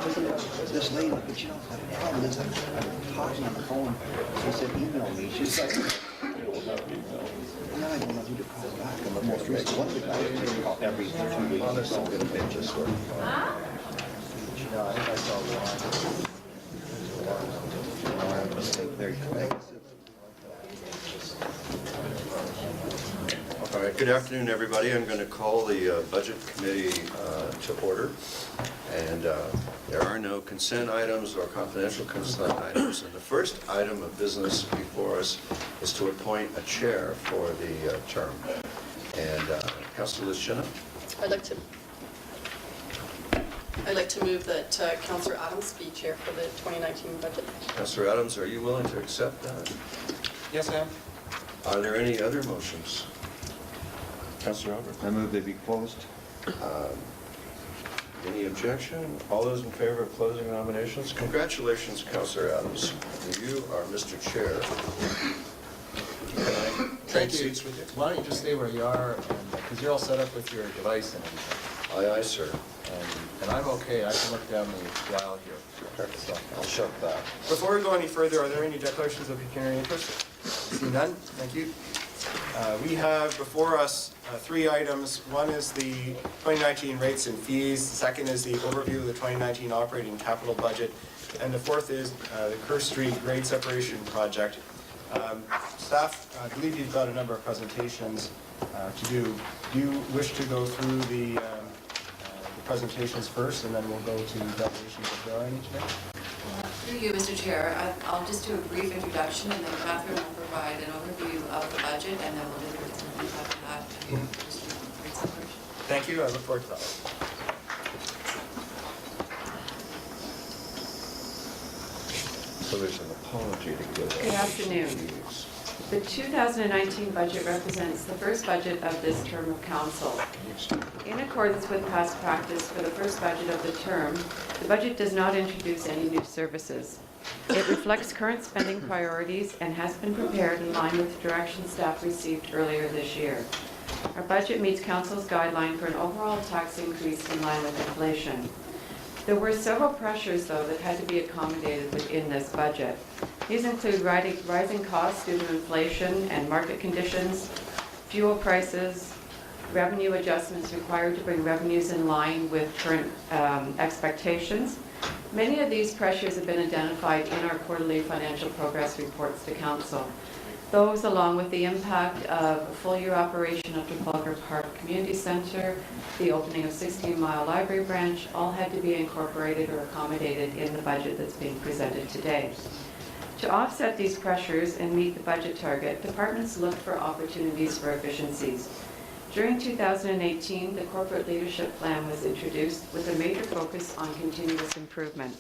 this lady, but you know, the problem is I'm talking on the phone. She said, email me. She's like, yeah, I don't know who to call back. And the most recent one of the guys call every 2 weeks. Oh, there's some good bitches. No, I think I saw one. Very quick. All right, good afternoon, everybody. I'm going to call the Budget Committee to order. And there are no consent items or confidential consent items. And the first item of business before us is to appoint a chair for the term. And Councillor Lischina. I'd like to move that Councillor Adams be chair for the 2019 budget. Councillor Adams, are you willing to accept that? Yes, ma'am. Are there any other motions? Councillor Albert. I move they be closed. Any objection? All those in favor of closing nominations? Congratulations, Councillor Adams. You are Mr. Chair. Can I trade seats with you? Why don't you just stay where you are, because you're all set up with your device and everything. Aye, aye, sir. And I'm okay. I can look down the aisle here. So, I'll shut that. Before we go any further, are there any declarations of pecuniary interest? Seeing none, thank you. We have before us three items. One is the 2019 rates and fees. The second is the overview of the 2019 operating capital budget. And the fourth is the Kerr Street grade separation project. Staff, I believe you've got a number of presentations to do. Do you wish to go through the presentations first, and then we'll go to declarations if there are any today? Through you, Mr. Chair, I'll just do a brief introduction, and then Catherine will provide an overview of the budget, and then we'll do the after that. Thank you. I look forward to that. So there's an apology to give. Good afternoon. The 2019 budget represents the first budget of this term of council. In accordance with past practice for the first budget of the term, the budget does not introduce any new services. It reflects current spending priorities and has been prepared in line with the direction staff received earlier this year. Our budget meets council's guideline for an overall tax increase in line with inflation. There were several pressures, though, that had to be accommodated within this budget. These include rising costs due to inflation and market conditions, fuel prices, revenue adjustments required to bring revenues in line with current expectations. Many of these pressures have been identified in our quarterly financial progress reports to Council. Those, along with the impact of a full-year operation of Trafalgar Park Community Centre, the opening of 16 Mile Library Branch, all had to be incorporated or accommodated in the budget that's being presented today. To offset these pressures and meet the budget target, departments looked for opportunities for efficiencies. During 2018, the corporate leadership plan was introduced with a major focus on continuous improvement.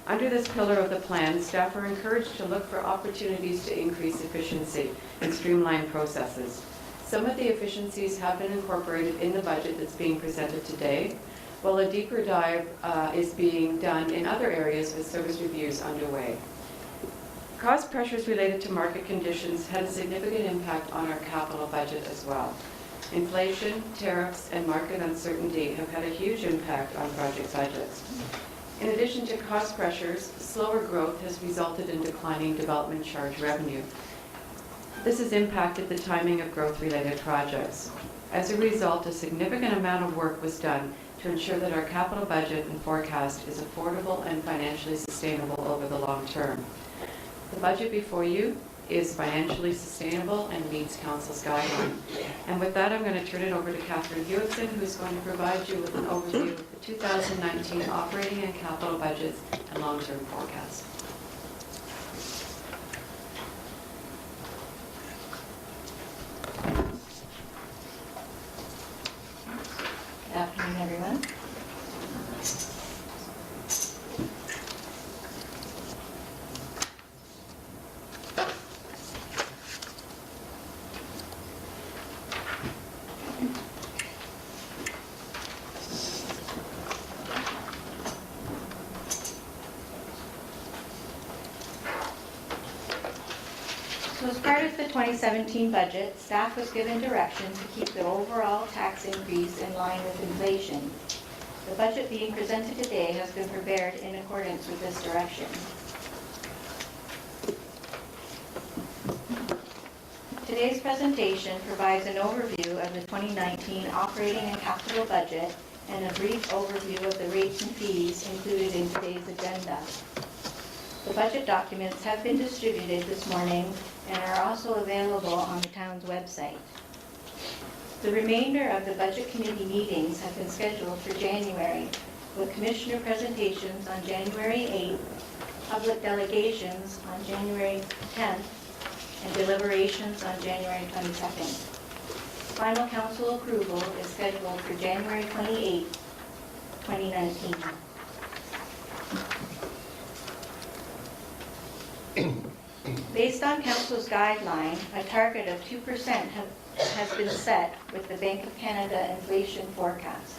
Under this pillar of the plan, staff are encouraged to look for opportunities to increase efficiency and streamline processes. Some of the efficiencies have been incorporated in the budget that's being presented today, while a deeper dive is being done in other areas with service reviews underway. Cost pressures related to market conditions had a significant impact on our capital budget as well. Inflation, tariffs, and market uncertainty have had a huge impact on project budgets. In addition to cost pressures, slower growth has resulted in declining development charge revenue. This has impacted the timing of growth-related projects. As a result, a significant amount of work was done to ensure that our capital budget and forecast is affordable and financially sustainable over the long term. The budget before you is financially sustainable and meets Council's guideline. And with that, I'm going to turn it over to Catherine Hewitson, who's going to provide you with an overview of the 2019 operating and capital budgets and long-term forecasts. Good afternoon, everyone. So as part of the 2017 budget, staff was given direction to keep the overall tax increase in line with inflation. The budget being presented today has been prepared in accordance with this direction. Today's presentation provides an overview of the 2019 operating and capital budget and a brief overview of the rates and fees included in today's agenda. The budget documents have been distributed this morning and are also available on the town's website. The remainder of the Budget Committee meetings have been scheduled for January, with Commissioner presentations on January 8th, public delegations on January 10th, and deliberations on January 22nd. Final council approval is scheduled for January 28th, 2019. Based on council's guideline, a target of 2% has been set with the Bank of Canada inflation forecast.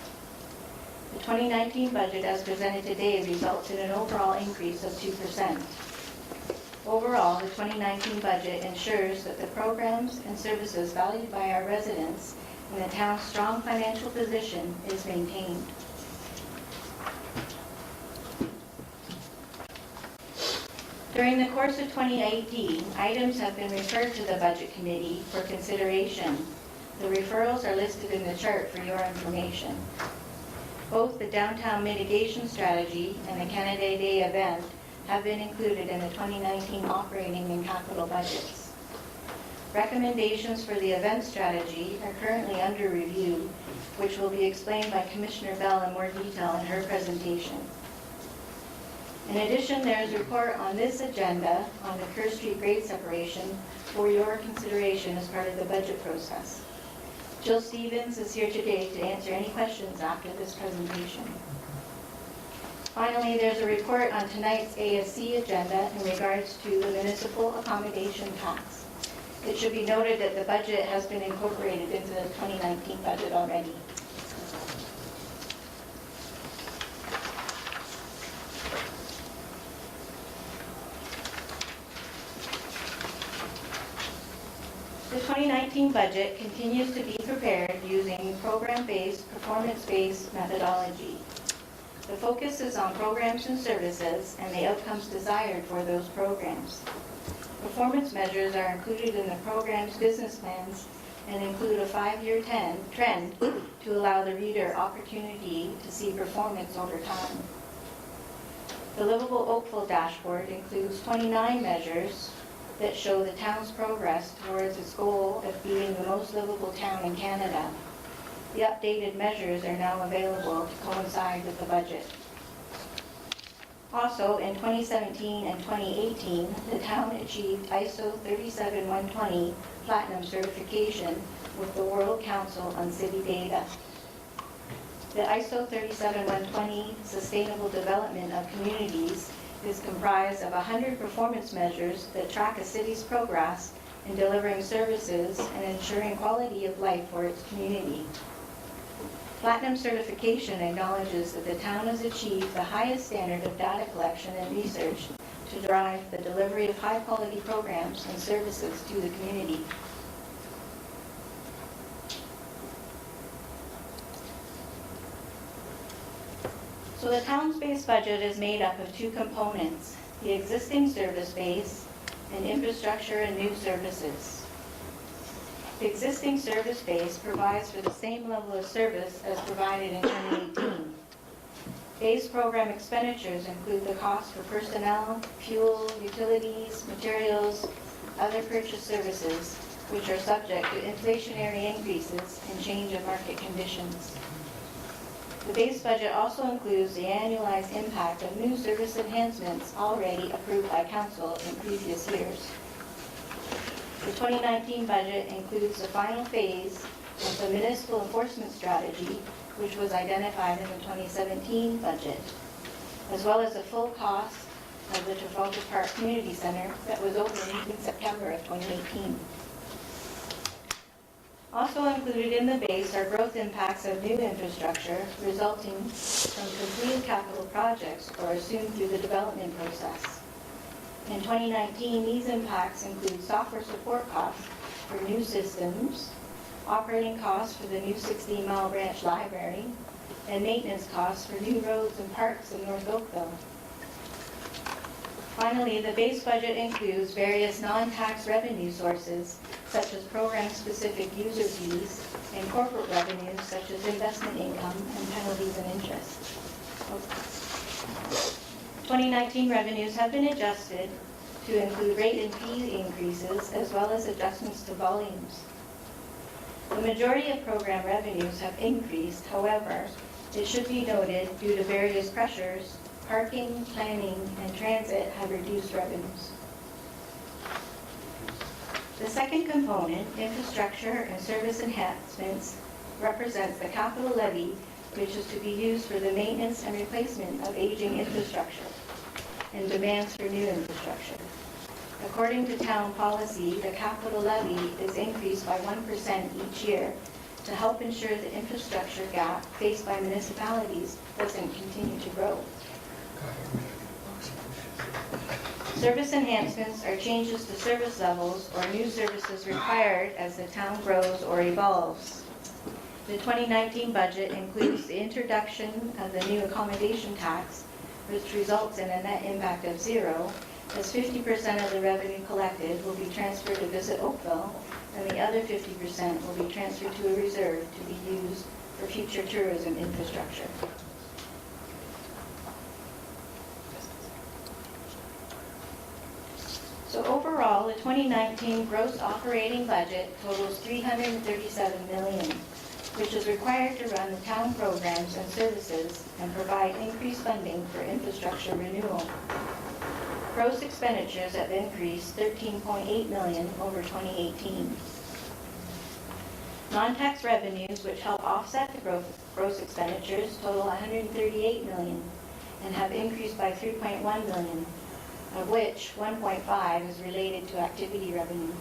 The 2019 budget as presented today results in an overall increase of 2%. Overall, the 2019 budget ensures that the programs and services valued by our residents and the town's strong financial position is maintained. During the course of 2018, items have been referred to the Budget Committee for consideration. The referrals are listed in the chart for your information. Both the Downtown Mitigation Strategy and the Canada Day event have been included in the 2019 operating and capital budgets. Recommendations for the event strategy are currently under review, which will be explained by Commissioner Bell in more detail in her presentation. In addition, there is a report on this agenda on the Kerr Street grade separation for your consideration as part of the budget process. Jill Stevens is here today to answer any questions after this presentation. Finally, there's a report on tonight's ASC agenda in regards to the municipal accommodation tax. It should be noted that the budget has been incorporated into the 2019 budget already. The 2019 budget continues to be prepared using program-based, performance-based methodology. The focus is on programs and services and the outcomes desired for those programs. Performance measures are included in the program's business plans and include a 5-year trend to allow the reader opportunity to see performance over time. The Livable Oakville dashboard includes 29 measures that show the town's progress towards its goal of being the most livable town in Canada. The updated measures are now available to coincide with the budget. Also, in 2017 and 2018, the town achieved ISO 37120 Platinum certification with the World Council on City Data. The ISO 37120 Sustainable Development of Communities is comprised of 100 performance measures that track a city's progress in delivering services and ensuring quality of life for its community. Platinum certification acknowledges that the town has achieved the highest standard of data collection and research to drive the delivery of high-quality programs and services to the community. So the town's base budget is made up of two components, the existing service base and infrastructure and new services. The existing service base provides for the same level of service as provided in 2018. Base program expenditures include the cost for personnel, fuel, utilities, materials, other purchased services, which are subject to inflationary increases and change of market conditions. The base budget also includes the annualized impact of new service enhancements already approved by council in previous years. The 2019 budget includes the final phase of the municipal enforcement strategy, which was identified in the 2017 budget, as well as the full cost of the Trafalgar Park Community Center that was opened in September of 2018. Also included in the base are growth impacts of new infrastructure resulting from completed capital projects or assumed through the development process. In 2019, these impacts include software support costs for new systems, operating costs for the new 16-mile branch library, and maintenance costs for new roads and parks in North Oakville. Finally, the base budget includes various non-tax revenue sources, such as program-specific user fees and corporate revenues, such as investment income and penalties and interest. 2019 revenues have been adjusted to include rate and fee increases, as well as adjustments to volumes. The majority of program revenues have increased. However, it should be noted, due to various pressures, parking, planning, and transit have reduced revenues. The second component, infrastructure and service enhancements, represents the capital levy, which is to be used for the maintenance and replacement of aging infrastructure and demands for new infrastructure. According to town policy, the capital levy is increased by 1% each year to help ensure the infrastructure gap faced by municipalities doesn't continue to grow. Service enhancements are changes to service levels or new services required as the town grows or evolves. The 2019 budget includes the introduction of the new accommodation tax, which results in a net impact of 0, as 50% of the revenue collected will be transferred to Visit Oakville, and the other 50% will be transferred to a reserve to be used for future tourism infrastructure. So overall, the 2019 gross operating budget totals $337 million, which is required to run the town programs and services and provide increased funding for infrastructure renewal. Gross expenditures have increased $13.8 million over 2018. Non-tax revenues, which help offset the gross expenditures, total $138 million and have increased by $3.1 million, of which $1.5 is related to activity revenue.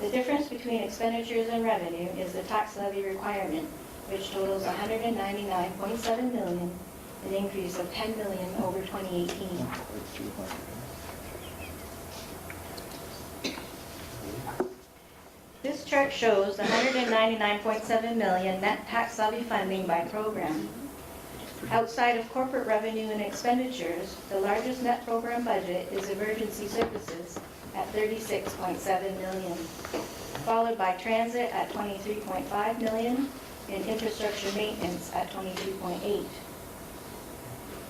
The difference between expenditures and revenue is the tax levy requirement, which totals $199.7 million, an increase of $10 million over 2018. This chart shows the $199.7 million net tax levy funding by program. Outside of corporate revenue and expenditures, the largest net program budget is emergency services at $36.7 million, followed by transit at $23.5 million and infrastructure maintenance at $22.8.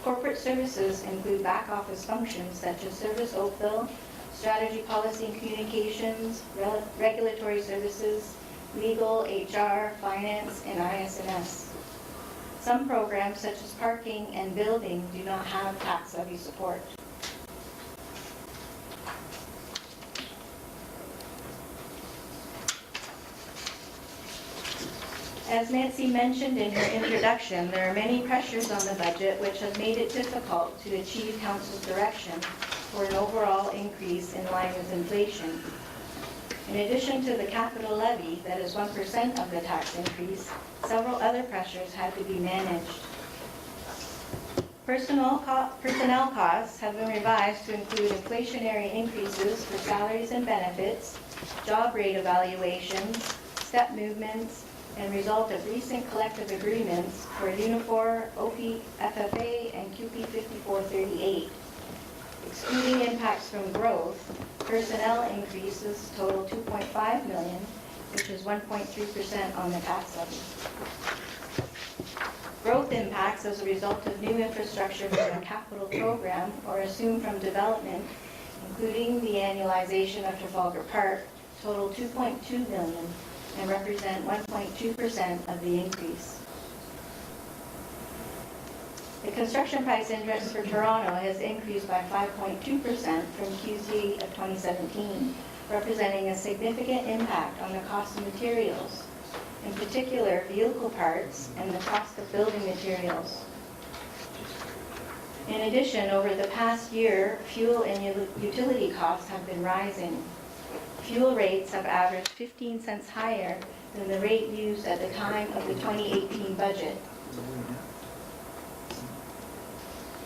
Corporate services include back office functions such as Service Oakville, strategy, policy and communications, regulatory services, legal, HR, finance, and IS&S. Some programs such as parking and building do not have tax levy support. As Nancy mentioned in her introduction, there are many pressures on the budget which have made it difficult to achieve Council's direction for an overall increase in line with inflation. In addition to the capital levy, that is 1% of the tax increase, several other pressures had to be managed. Personnel costs have been revised to include inflationary increases for salaries and benefits, job rate evaluations, step movements, and result of recent collective agreements for Unifor, OPFFA, and QP 5438. Excluding impacts from growth, personnel increases total $2.5 million, which is 1.3% on the tax levy. Growth impacts as a result of new infrastructure from a capital program or assumed from development, including the annualization of Trafalgar Park, total $2.2 million and represent 1.2% of the increase. The construction price index for Toronto has increased by 5.2% from Q3 of 2017, representing a significant impact on the cost of materials, in particular vehicle parts and the cost of building materials. In addition, over the past year, fuel and utility costs have been rising. Fuel rates have averaged 15 cents higher than the rate used at the time of the 2018 budget.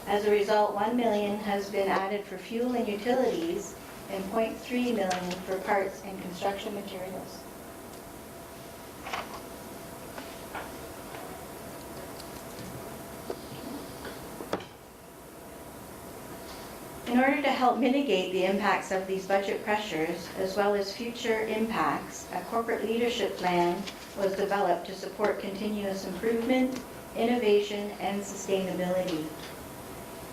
As a result, $1 million has been added for fuel and utilities and $0.3 million for parts and construction materials. In order to help mitigate the impacts of these budget pressures, as well as future impacts, a corporate leadership plan was developed to support continuous improvement, innovation, and sustainability.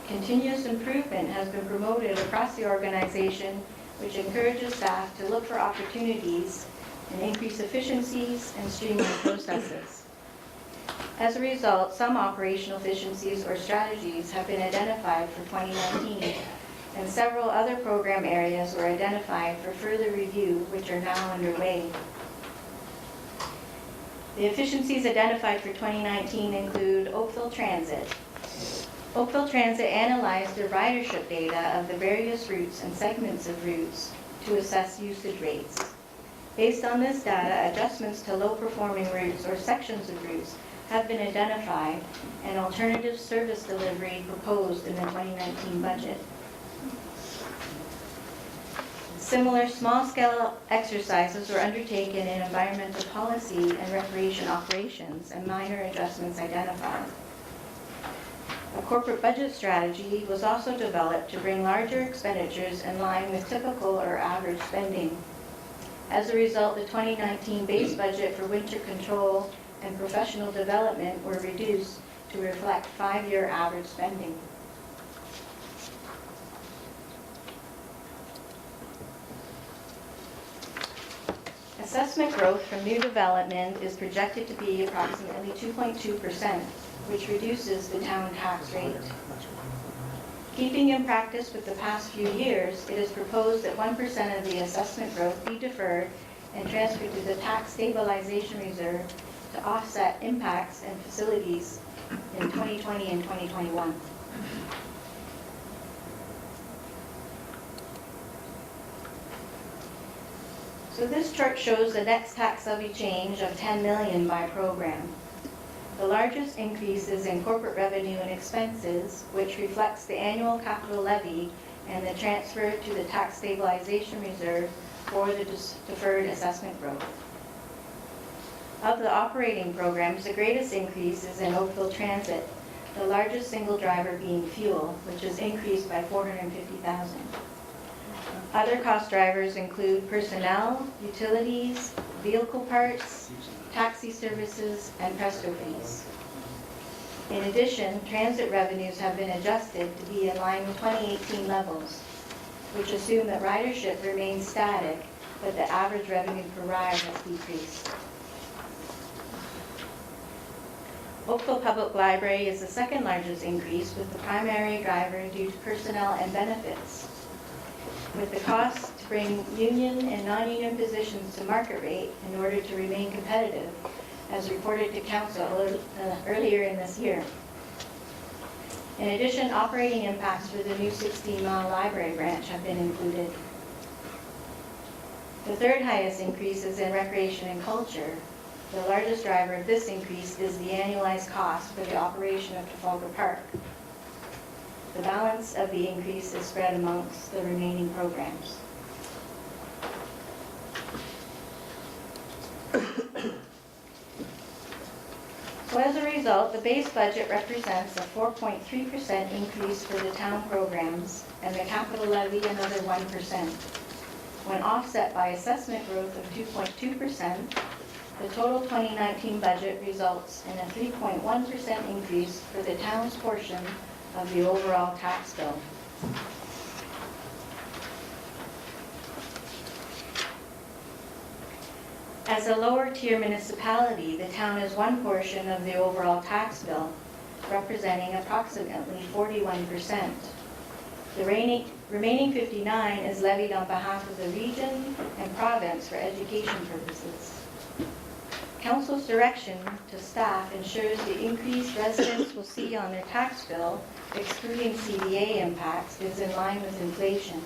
Continuous improvement has been promoted across the organization, which encourages staff to look for opportunities and increase efficiencies and streamline processes. As a result, some operational efficiencies or strategies have been identified for 2019, and several other program areas were identified for further review, which are now underway. The efficiencies identified for 2019 include Oakville Transit. Oakville Transit analyzed their ridership data of the various routes and segments of routes to assess usage rates. Based on this data, adjustments to low-performing routes or sections of routes have been identified and alternative service delivery proposed in the 2019 budget. Similar small-scale exercises were undertaken in environmental policy and recreation operations, and minor adjustments identified. A corporate budget strategy was also developed to bring larger expenditures in line with typical or average spending. As a result, the 2019 base budget for winter control and professional development were reduced to reflect 5-year average spending. Assessment growth from new development is projected to be approximately 2.2%, which reduces the town tax rate. Keeping in practice with the past few years, it is proposed that 1% of the assessment growth be deferred and transferred to the tax stabilization reserve to offset impacts and facilities in 2020 and 2021. So this chart shows the next tax levy change of $10 million by program. The largest increase is in corporate revenue and expenses, which reflects the annual capital levy and the transfer to the tax stabilization reserve for the deferred assessment growth. Of the operating programs, the greatest increase is in Oakville Transit, the largest single driver being fuel, which has increased by $450,000. Other cost drivers include personnel, utilities, vehicle parts, taxi services, and Presto fees. In addition, transit revenues have been adjusted to be in line with 2018 levels, which assume that ridership remains static, but the average revenue per ride has decreased. Oakville Public Library is the second largest increase, with the primary driver due to personnel and benefits. With the cost to bring union and non-union positions to market rate in order to remain competitive, as reported to Council earlier in this year. In addition, operating impacts for the new 16-mile library branch have been included. The third highest increase is in recreation and culture. The largest driver of this increase is the annualized cost for the operation of Trafalgar Park. The balance of the increase is spread amongst the remaining programs. So as a result, the base budget represents a 4.3% increase for the town programs and the capital levy another 1%. When offset by assessment growth of 2.2%, the total 2019 budget results in a 3.1% increase for the town's portion of the overall tax bill. As a lower tier municipality, the town is one portion of the overall tax bill, representing approximately 41%. The remaining 59% is levied on behalf of the region and province for education purposes. Council's direction to staff ensures the increase residents will see on their tax bill, excluding CDA impacts, is in line with inflation.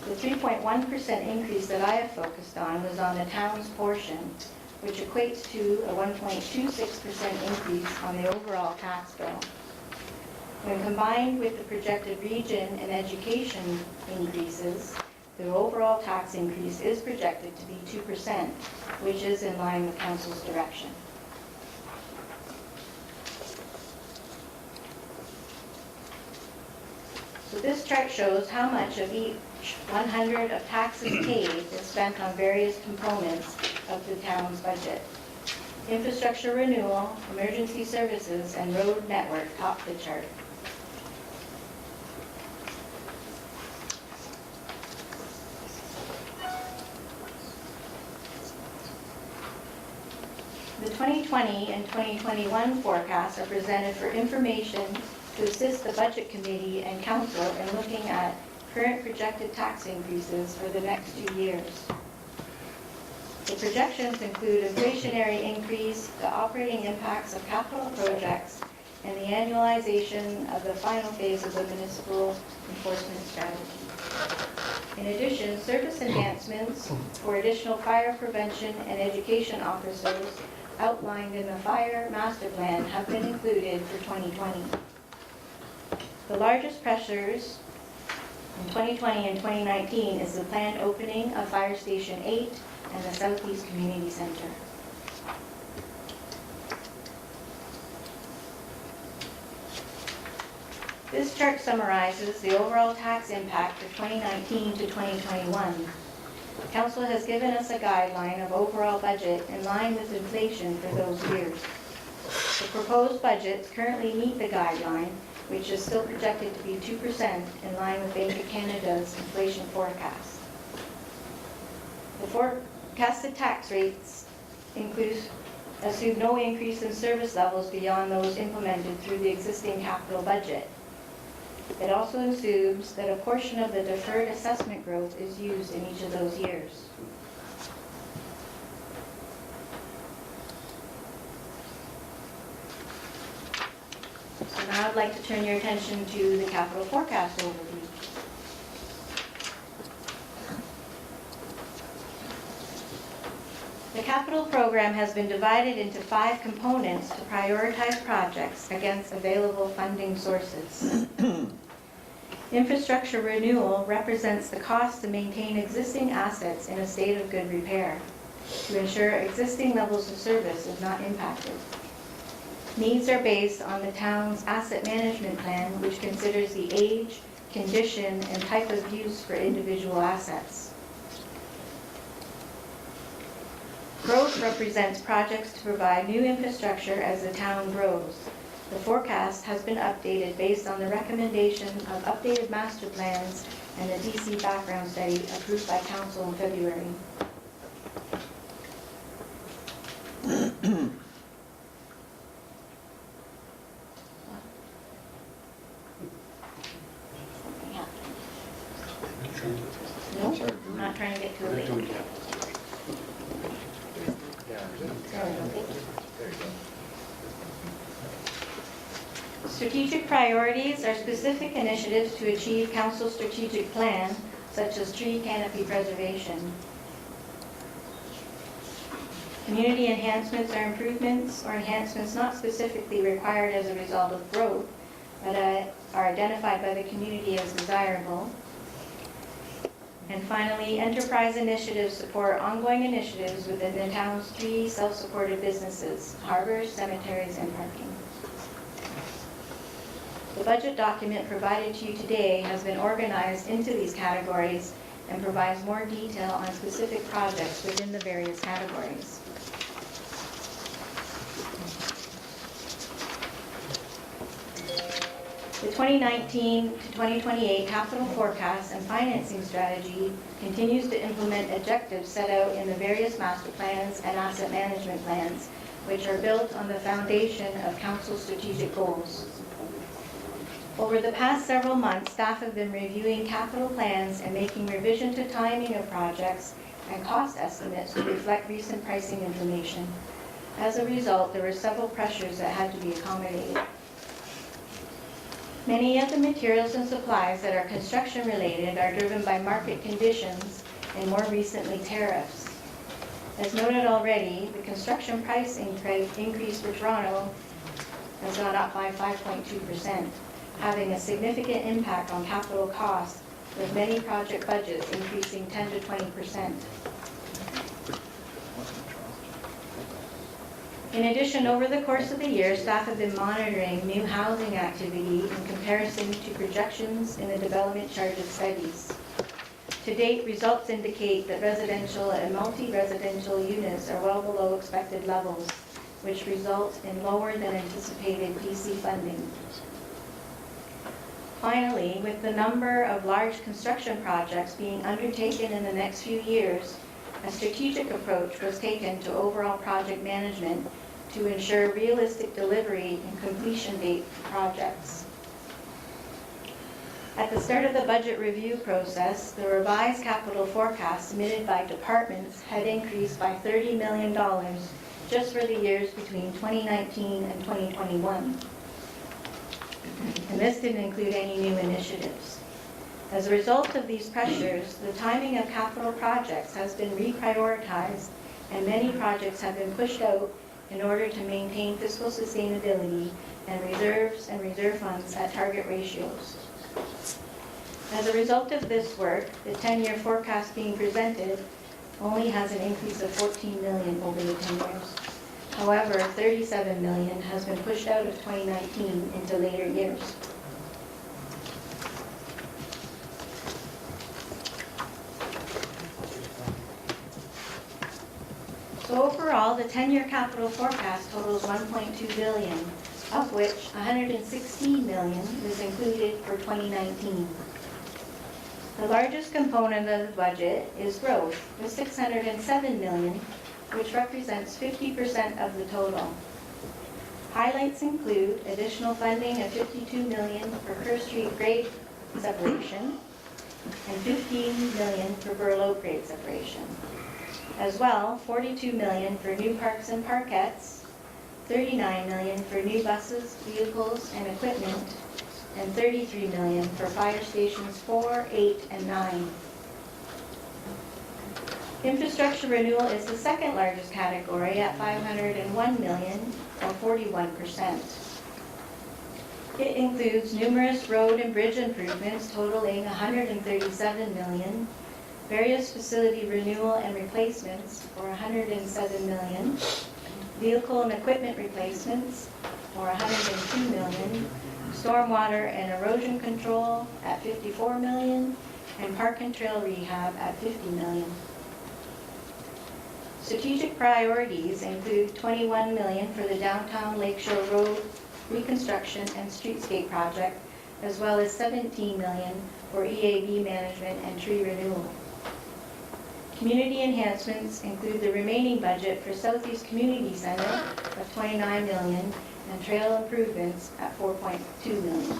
The 3.1% increase that I have focused on was on the town's portion, which equates to a 1.26% increase on the overall tax bill. When combined with the projected region and education increases, the overall tax increase is projected to be 2%, which is in line with Council's direction. So this chart shows how much of each 100 of taxes paid is spent on various components of the town's budget. Infrastructure renewal, emergency services, and road network top the chart. The 2020 and 2021 forecasts are presented for information to assist the Budget Committee and Council in looking at current projected tax increases for the next 2 years. The projections include inflationary increase, the operating impacts of capital projects, and the annualization of the final phase of the municipal enforcement strategy. In addition, service enhancements for additional fire prevention and education officers outlined in the Fire Master Plan have been included for 2020. The largest pressures in 2020 and 2019 is the planned opening of Fire Station 8 and the Southeast Community Center. This chart summarizes the overall tax impact of 2019 to 2021. Council has given us a guideline of overall budget in line with inflation for those years. The proposed budgets currently meet the guideline, which is still projected to be 2% in line with Bank of Canada's inflation forecast. The forecasted tax rates assume no increase in service levels beyond those implemented through the existing capital budget. It also assumes that a portion of the deferred assessment growth is used in each of those years. So now I'd like to turn your attention to the capital forecast overview. The capital program has been divided into 5 components to prioritize projects against available funding sources. Infrastructure renewal represents the cost to maintain existing assets in a state of good repair, to ensure existing levels of service is not impacted. Needs are based on the town's asset management plan, which considers the age, condition, and type of use for individual assets. Growth represents projects to provide new infrastructure as the town grows. The forecast has been updated based on the recommendation of updated master plans and the DC background study approved by council in February. No, I'm not trying to get too late. Strategic priorities are specific initiatives to achieve council's strategic plan, such as tree canopy preservation. Community enhancements are improvements or enhancements not specifically required as a result of growth, but are identified by the community as desirable. And finally, enterprise initiatives support ongoing initiatives within the town's 3 self-supported businesses: harbors, cemeteries, and parking. The budget document provided to you today has been organized into these categories and provides more detail on specific projects within the various categories. The 2019 to 2028 capital forecast and financing strategy continues to implement objectives set out in the various master plans and asset management plans, which are built on the foundation of council's strategic goals. Over the past several months, staff have been reviewing capital plans and making revision to timing of projects and cost estimates to reflect recent pricing information. As a result, there were several pressures that had to be accommodated. Many of the materials and supplies that are construction related are driven by market conditions and more recently tariffs. As noted already, the construction price increase for Toronto has gone up by 5.2%. Having a significant impact on capital costs, with many project budgets increasing 10 to 20%. In addition, over the course of the year, staff have been monitoring new housing activity in comparison to projections in the development charges studies. To date, results indicate that residential and multi-residential units are well below expected levels, which results in lower than anticipated PC funding. Finally, with the number of large construction projects being undertaken in the next few years, a strategic approach was taken to overall project management to ensure realistic delivery and completion date for projects. At the start of the budget review process, the revised capital forecast submitted by departments had increased by $30 million just for the years between 2019 and 2021. And this didn't include any new initiatives. As a result of these pressures, the timing of capital projects has been reprioritized and many projects have been pushed out in order to maintain fiscal sustainability and reserve funds at target ratios. As a result of this work, the 10-year forecast being presented only has an increase of $14 million over the 10 years. However, $37 million has been pushed out of 2019 into later years. So overall, the 10-year capital forecast totals $1.2 billion, of which $116 million is included for 2019. The largest component of the budget is growth, with $607 million, which represents 50% of the total. Highlights include additional funding of $52 million for Kerr Street grade separation and $15 million for Burl Oak grade separation. As well, $42 million for new parks and parkettes, $39 million for new buses, vehicles, and equipment, and $33 million for fire stations 4, 8, and 9. Infrastructure renewal is the second largest category at $501 million, or 41%. It includes numerous road and bridge improvements totaling $137 million, various facility renewal and replacements for $107 million, vehicle and equipment replacements for $102 million, stormwater and erosion control at $54 million, and park and trail rehab at $50 million. Strategic priorities include $21 million for the downtown Lakeshore Road reconstruction and streetscape project, as well as $17 million for EAB management and tree renewal. Community enhancements include the remaining budget for Southeast Community Center of $29 million and trail improvements at $4.2 million.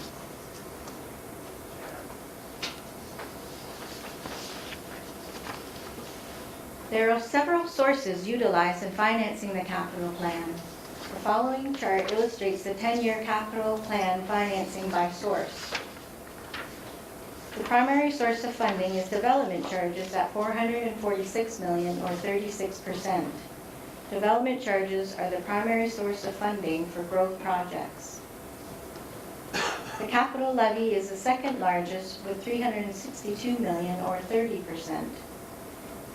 There are several sources utilized in financing the capital plan. The following chart illustrates the 10-year capital plan financing by source. The primary source of funding is development charges at $446 million, or 36%. Development charges are the primary source of funding for growth projects. The capital levy is the second largest with $362 million, or 30%.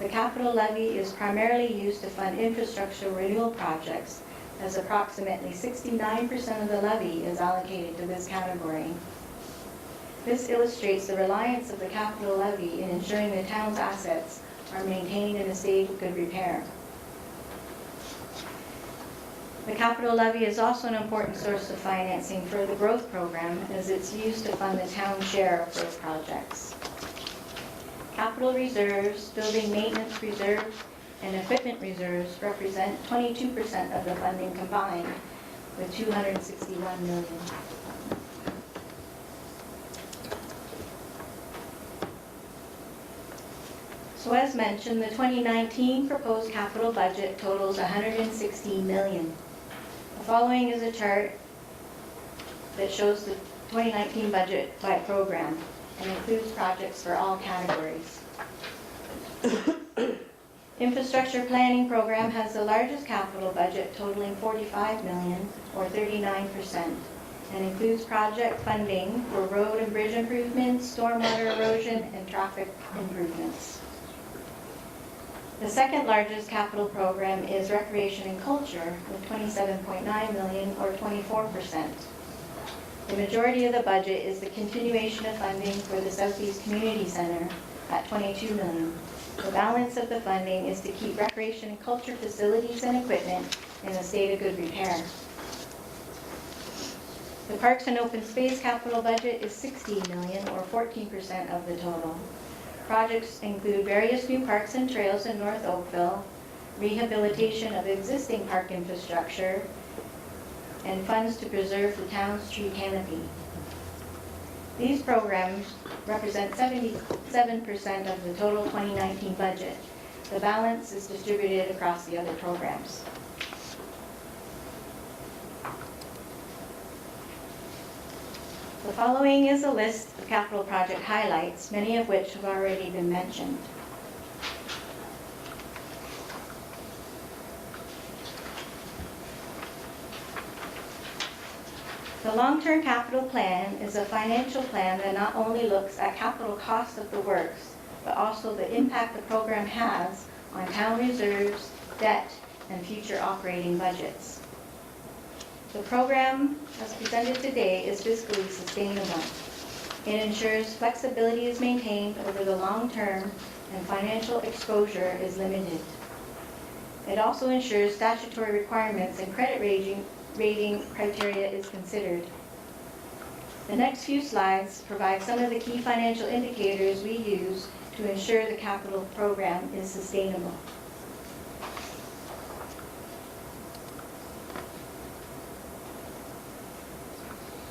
The capital levy is primarily used to fund infrastructure renewal projects, as approximately 69% of the levy is allocated to this category. This illustrates the reliance of the capital levy in ensuring the town's assets are maintained in a state of good repair. The capital levy is also an important source of financing for the growth program, as it's used to fund the town's share of growth projects. Capital reserves, building maintenance reserves, and equipment reserves represent 22% of the funding combined, with $261 million. So as mentioned, the 2019 proposed capital budget totals $116 million. The following is a chart that shows the 2019 budget by program and includes projects for all categories. Infrastructure planning program has the largest capital budget totaling $45 million, or 39%, and includes project funding for road and bridge improvements, stormwater erosion, and traffic improvements. The second largest capital program is Recreation and Culture with 27.9 million or 24%. The majority of the budget is the continuation of funding for the Southeast Community Center at 22 million. The balance of the funding is to keep recreation and culture facilities and equipment in a state of good repair. The Parks and Open Space capital budget is 60 million or 14% of the total. Projects include various new parks and trails in North Oakville, rehabilitation of existing park infrastructure, and funds to preserve the town's tree canopy. These programs represent 77% of the total 2019 budget. The balance is distributed across the other programs. The following is a list of capital project highlights, many of which have already been mentioned. The long-term capital plan is a financial plan that not only looks at capital costs of the works, but also the impact the program has on town reserves, debt, and future operating budgets. The program, as presented today, is fiscally sustainable. It ensures flexibility is maintained over the long term and financial exposure is limited. It also ensures statutory requirements and credit rating criteria is considered. The next few slides provide some of the key financial indicators we use to ensure the capital program is sustainable.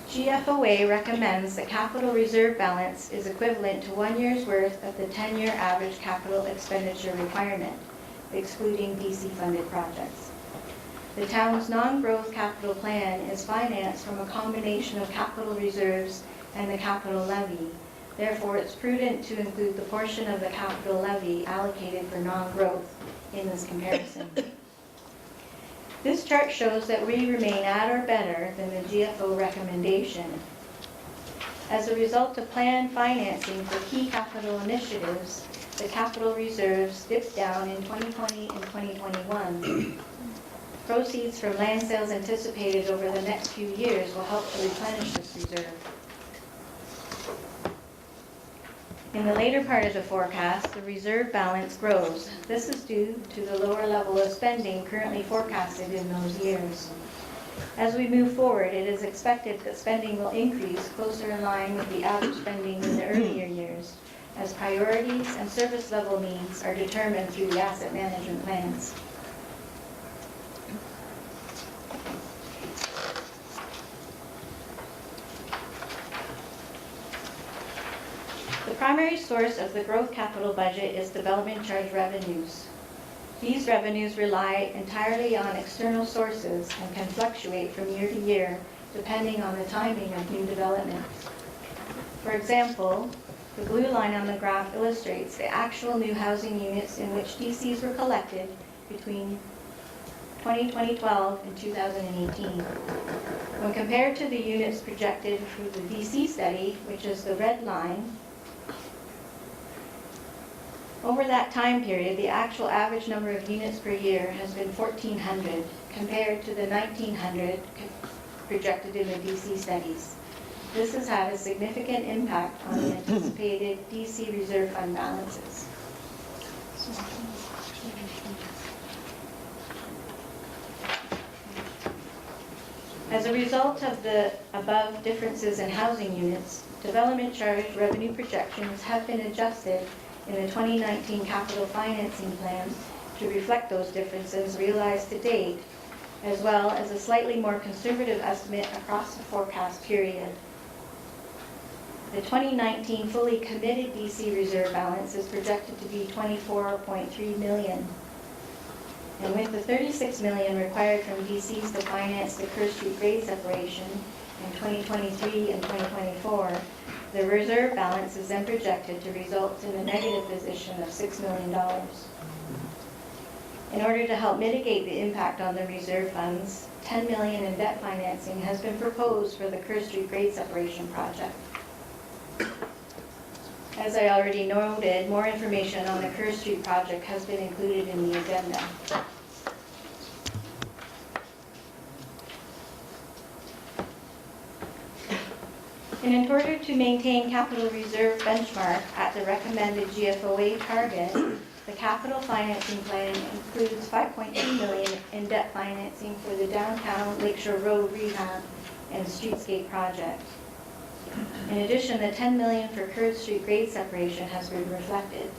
GFOA recommends the capital reserve balance is equivalent to 1 year's worth of the 10-year average capital expenditure requirement, excluding DC-funded projects. The town's non-growth capital plan is financed from a combination of capital reserves and the capital levy. Therefore, it's prudent to include the portion of the capital levy allocated for non-growth in this comparison. This chart shows that we remain at or better than the GFO recommendation. As a result of planned financing for key capital initiatives, the capital reserves dipped down in 2020 and 2021. Proceeds from land sales anticipated over the next few years will help to replenish this reserve. In the later part of the forecast, the reserve balance grows. This is due to the lower level of spending currently forecasted in those years. As we move forward, it is expected that spending will increase closer in line with the average spending in the earlier years, as priorities and service level needs are determined through the asset management plans. The primary source of the growth capital budget is development charge revenues. These revenues rely entirely on external sources and can fluctuate from year to year depending on the timing of new development. For example, the blue line on the graph illustrates the actual new housing units in which DCs were collected between 2012 and 2018. When compared to the units projected through the DC study, which is the red line, over that time period, the actual average number of units per year has been 1,400 compared to the 1,900 projected in the DC studies. This has had a significant impact on the anticipated DC reserve fund balances. As a result of the above differences in housing units, development charge revenue projections have been adjusted in the 2019 capital financing plan to reflect those differences realized to date, as well as a slightly more conservative estimate across the forecast period. The 2019 fully committed DC reserve balance is projected to be 24.3 million. And with the 36 million required from DCs to finance the Kerr Street grade separation in 2023 and 2024, the reserve balance is then projected to result in a negative position of $6 million. In order to help mitigate the impact on the reserve funds, $10 million in debt financing has been proposed for the Kerr Street grade separation project. As I already noted, more information on the Kerr Street project has been included in the agenda. In order to maintain capital reserve benchmark at the recommended GFOA target, the capital financing plan includes $5.2 million in debt financing for the downtown Lakeshore Road rehab and streetscape project. In addition, the $10 million for Kerr Street grade separation has been reflected.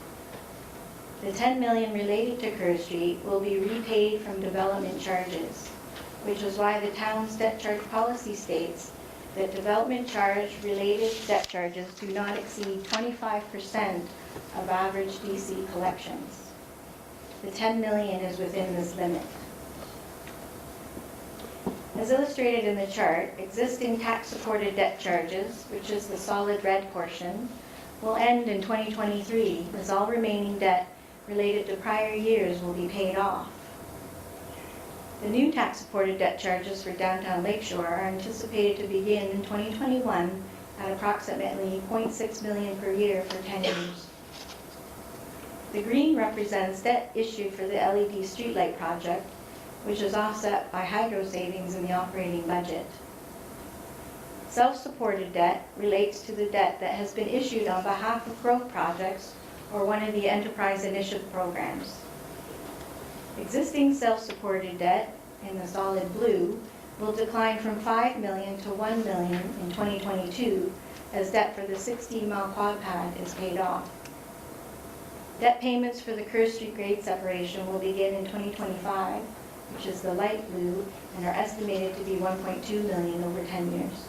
The $10 million related to Kerr Street will be repaid from development charges, which is why the town's debt charge policy states that development charge related debt charges do not exceed 25% of average DC collections. The $10 million is within this limit. As illustrated in the chart, existing tax-supported debt charges, which is the solid red portion, will end in 2023 as all remaining debt related to prior years will be paid off. The new tax-supported debt charges for downtown Lakeshore are anticipated to begin in 2021 at approximately $0.6 million per year for 10 years. The green represents debt issued for the LED streetlight project, which is offset by hydro savings in the operating budget. Self-supported debt relates to the debt that has been issued on behalf of growth projects or one of the enterprise initiative programs. Existing self-supported debt, in the solid blue, will decline from $5 million to $1 million in 2022 as debt for the 16-mile quad pad is paid off. Debt payments for the Kerr Street grade separation will begin in 2025, which is the light blue, and are estimated to be $1.2 million over 10 years.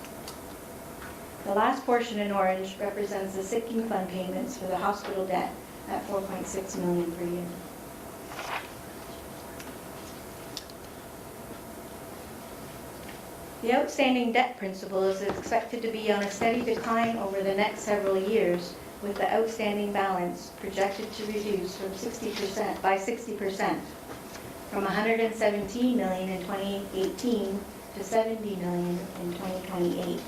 The last portion in orange represents the sinking fund payments for the hospital debt at $4.6 million per year. The outstanding debt principal is expected to be on a steady decline over the next several years, with the outstanding balance projected to reduce from 60% by 60%, from $117 million in 2018 to $70 million in 2028.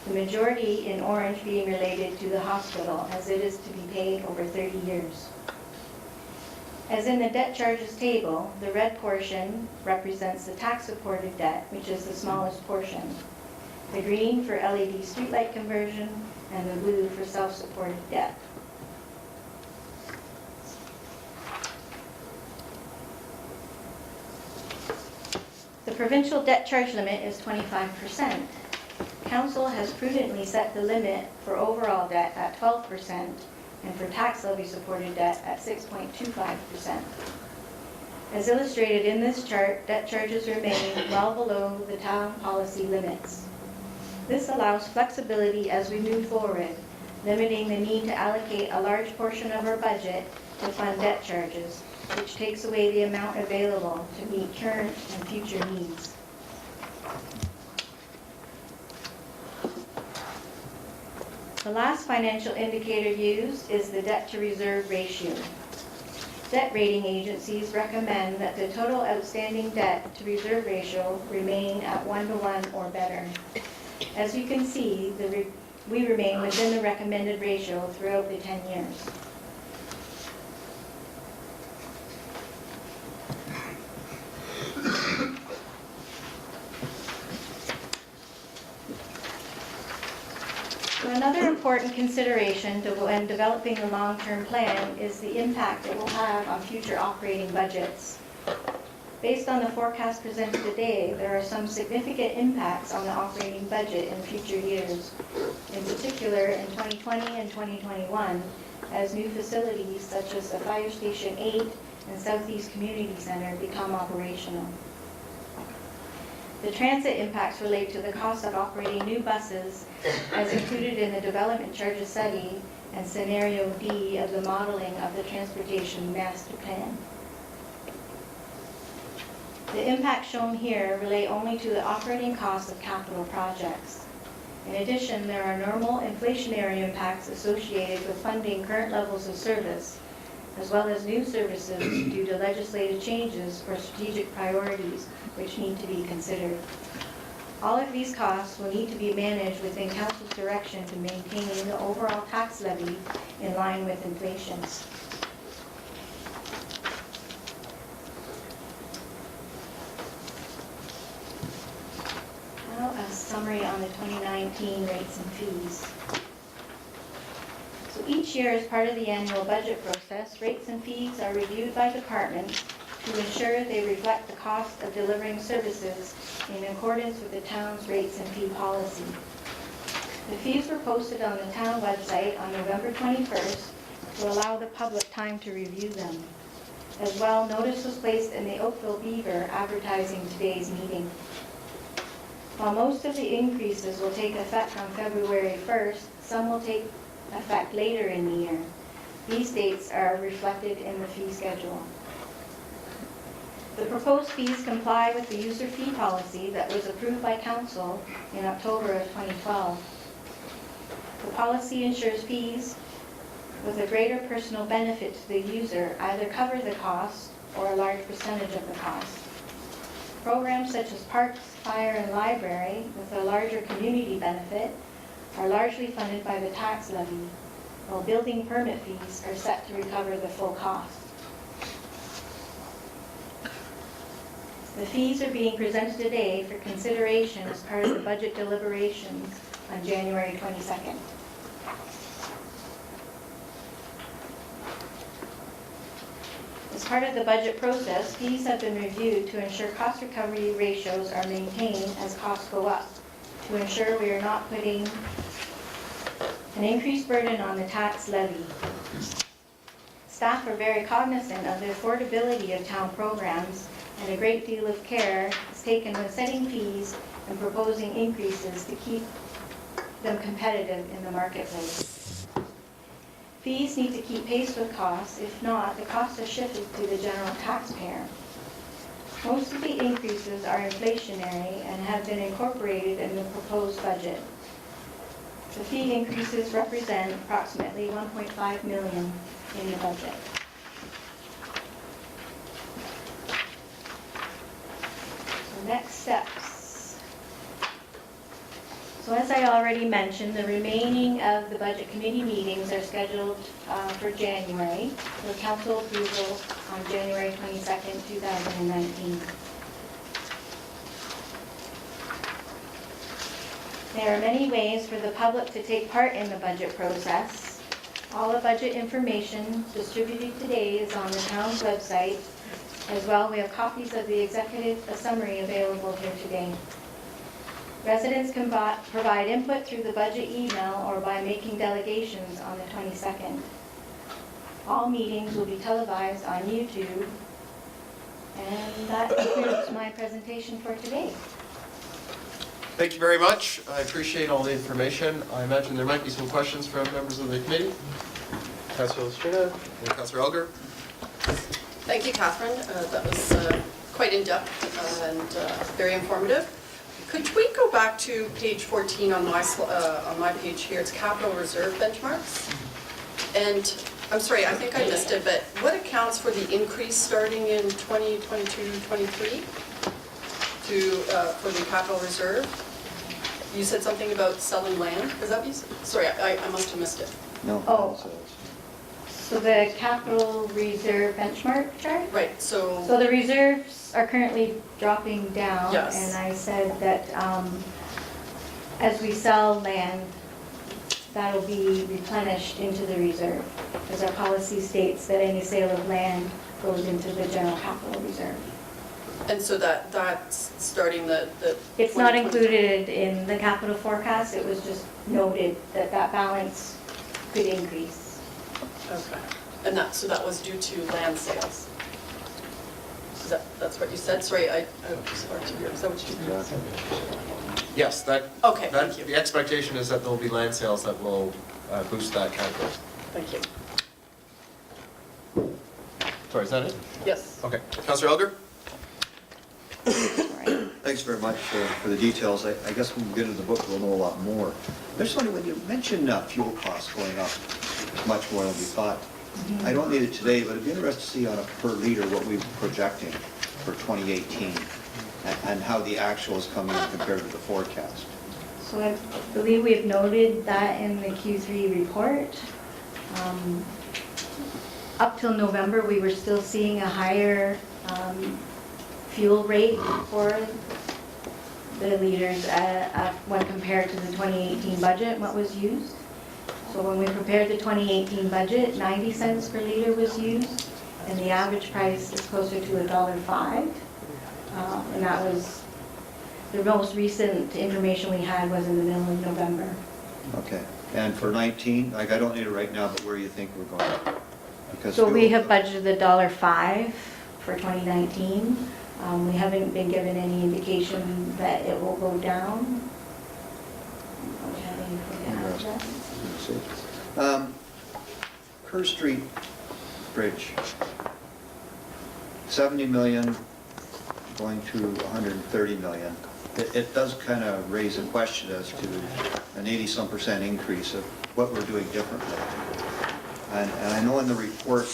The majority in orange being related to the hospital, as it is to be paid over 30 years. As in the debt charges table, the red portion represents the tax-supported debt, which is the smallest portion. The green for LED streetlight conversion, and the blue for self-supported debt. The provincial debt charge limit is 25%. Council has prudently set the limit for overall debt at 12% and for tax levy supported debt at 6.25%. As illustrated in this chart, debt charges remain well below the town policy limits. This allows flexibility as we move forward, limiting the need to allocate a large portion of our budget to fund debt charges, which takes away the amount available to meet current and future needs. The last financial indicator used is the debt to reserve ratio. Debt rating agencies recommend that the total outstanding debt to reserve ratio remain at 1-to-1 or better. As you can see, we remain within the recommended ratio throughout the 10 years. Another important consideration when developing a long-term plan is the impact it will have on future operating budgets. Based on the forecast presented today, there are some significant impacts on the operating budget in future years, in particular in 2020 and 2021, as new facilities such as the Fire Station 8 and Southeast Community Center become operational. The transit impacts relate to the cost of operating new buses as included in the development charges study and scenario D of the modeling of the transportation master plan. The impacts shown here relate only to the operating costs of capital projects. In addition, there are normal inflationary impacts associated with funding current levels of service, as well as new services due to legislative changes or strategic priorities which need to be considered. All of these costs will need to be managed within council's direction to maintain the overall tax levy in line with inflation. Now a summary on the 2019 rates and fees. So each year, as part of the annual budget process, rates and fees are reviewed by departments to ensure they reflect the cost of delivering services in accordance with the town's rates and fee policy. The fees were posted on the town website on November 21st to allow the public time to review them. As well, notice was placed in the Oakville Beaver advertising today's meeting. While most of the increases will take effect on February 1st, some will take effect later in the year. These dates are reflected in the fee schedule. The proposed fees comply with the user fee policy that was approved by council in October of 2012. The policy ensures fees with a greater personal benefit to the user either cover the cost or a large percentage of the cost. Programs such as parks, fire, and library with a larger community benefit are largely funded by the tax levy, while building permit fees are set to recover the full cost. The fees are being presented today for consideration as part of the budget deliberations on January 22nd. As part of the budget process, fees have been reviewed to ensure cost recovery ratios are maintained as costs go up, to ensure we are not putting an increased burden on the tax levy. Staff are very cognizant of the affordability of town programs, and a great deal of care is taken when setting fees and proposing increases to keep them competitive in the marketplace. Fees need to keep pace with costs. If not, the costs are shifted to the general taxpayer. Most of the increases are inflationary and have been incorporated in the proposed budget. The fee increases represent approximately $1.5 million in the budget. So next steps. So as I already mentioned, the remaining of the budget committee meetings are scheduled for January, with council approval on January 22nd, 2019. There are many ways for the public to take part in the budget process. All the budget information distributed today is on the town's website. As well, we have copies of the executive summary available here today. Residents can provide input through the budget email or by making delegations on the 22nd. All meetings will be televised on YouTube. And that concludes my presentation for today. Thank you very much. I appreciate all the information. I imagine there might be some questions from members of the committee. Councilor Strina and Councilor Elgar. Thank you, Catherine. That was quite in-depth and very informative. Could we go back to page 14 on my page here? It's capital reserve benchmarks. And I'm sorry, I think I missed it, but what accounts for the increase starting in 2022-23 for the capital reserve? You said something about selling land. Is that what you said? Sorry, I must have missed it. No. Oh. Sales. So the capital reserve benchmark chart? Right, So the reserves are currently dropping down. Yes. And I said that as we sell land, that'll be replenished into the reserve. Because our policy states that any sale of land goes into the general capital reserve. and so that's starting the It's not 2020 included in the capital forecast, it was just noted that that balance could increase. Okay. And so that was due to land sales? That's what you said? Sorry, I was hard to hear. Is that what you said? Yes, Okay, thank you. the expectation is that there will be land sales that will boost that category. Thank you. Sorry, is that it? Yes. Okay. Councilor Elgar? Thanks very much for the details. I guess when we get into the book, we'll know a lot more. I just wonder, when you mentioned fuel costs going up much more than we thought, I don't need it today, but it'd be interesting to see on a per liter what we're projecting for 2018. and how the actuals come in compared to the forecast. So I believe we have noted that in the Q3 report. Up till November, we were still seeing a higher fuel rate for the liters when compared to the 2018 budget, what was used. So when we prepared the 2018 budget, 90 cents per liter was used, and the average price is closer to $1.05. And that was, the most recent information we had was in the middle of November. Okay, and for 19, like, I don't need it right now, but where do you think we're going? Because So we fuel- have budgeted $1.05 for 2019. We haven't been given any indication that it will go down. Don't we have anything to add to that? Let's see. Kerr Street Bridge, 70 million going to 130 million. It does kind of raise a question as to an 80-some% increase of what we're doing differently. And I know in the report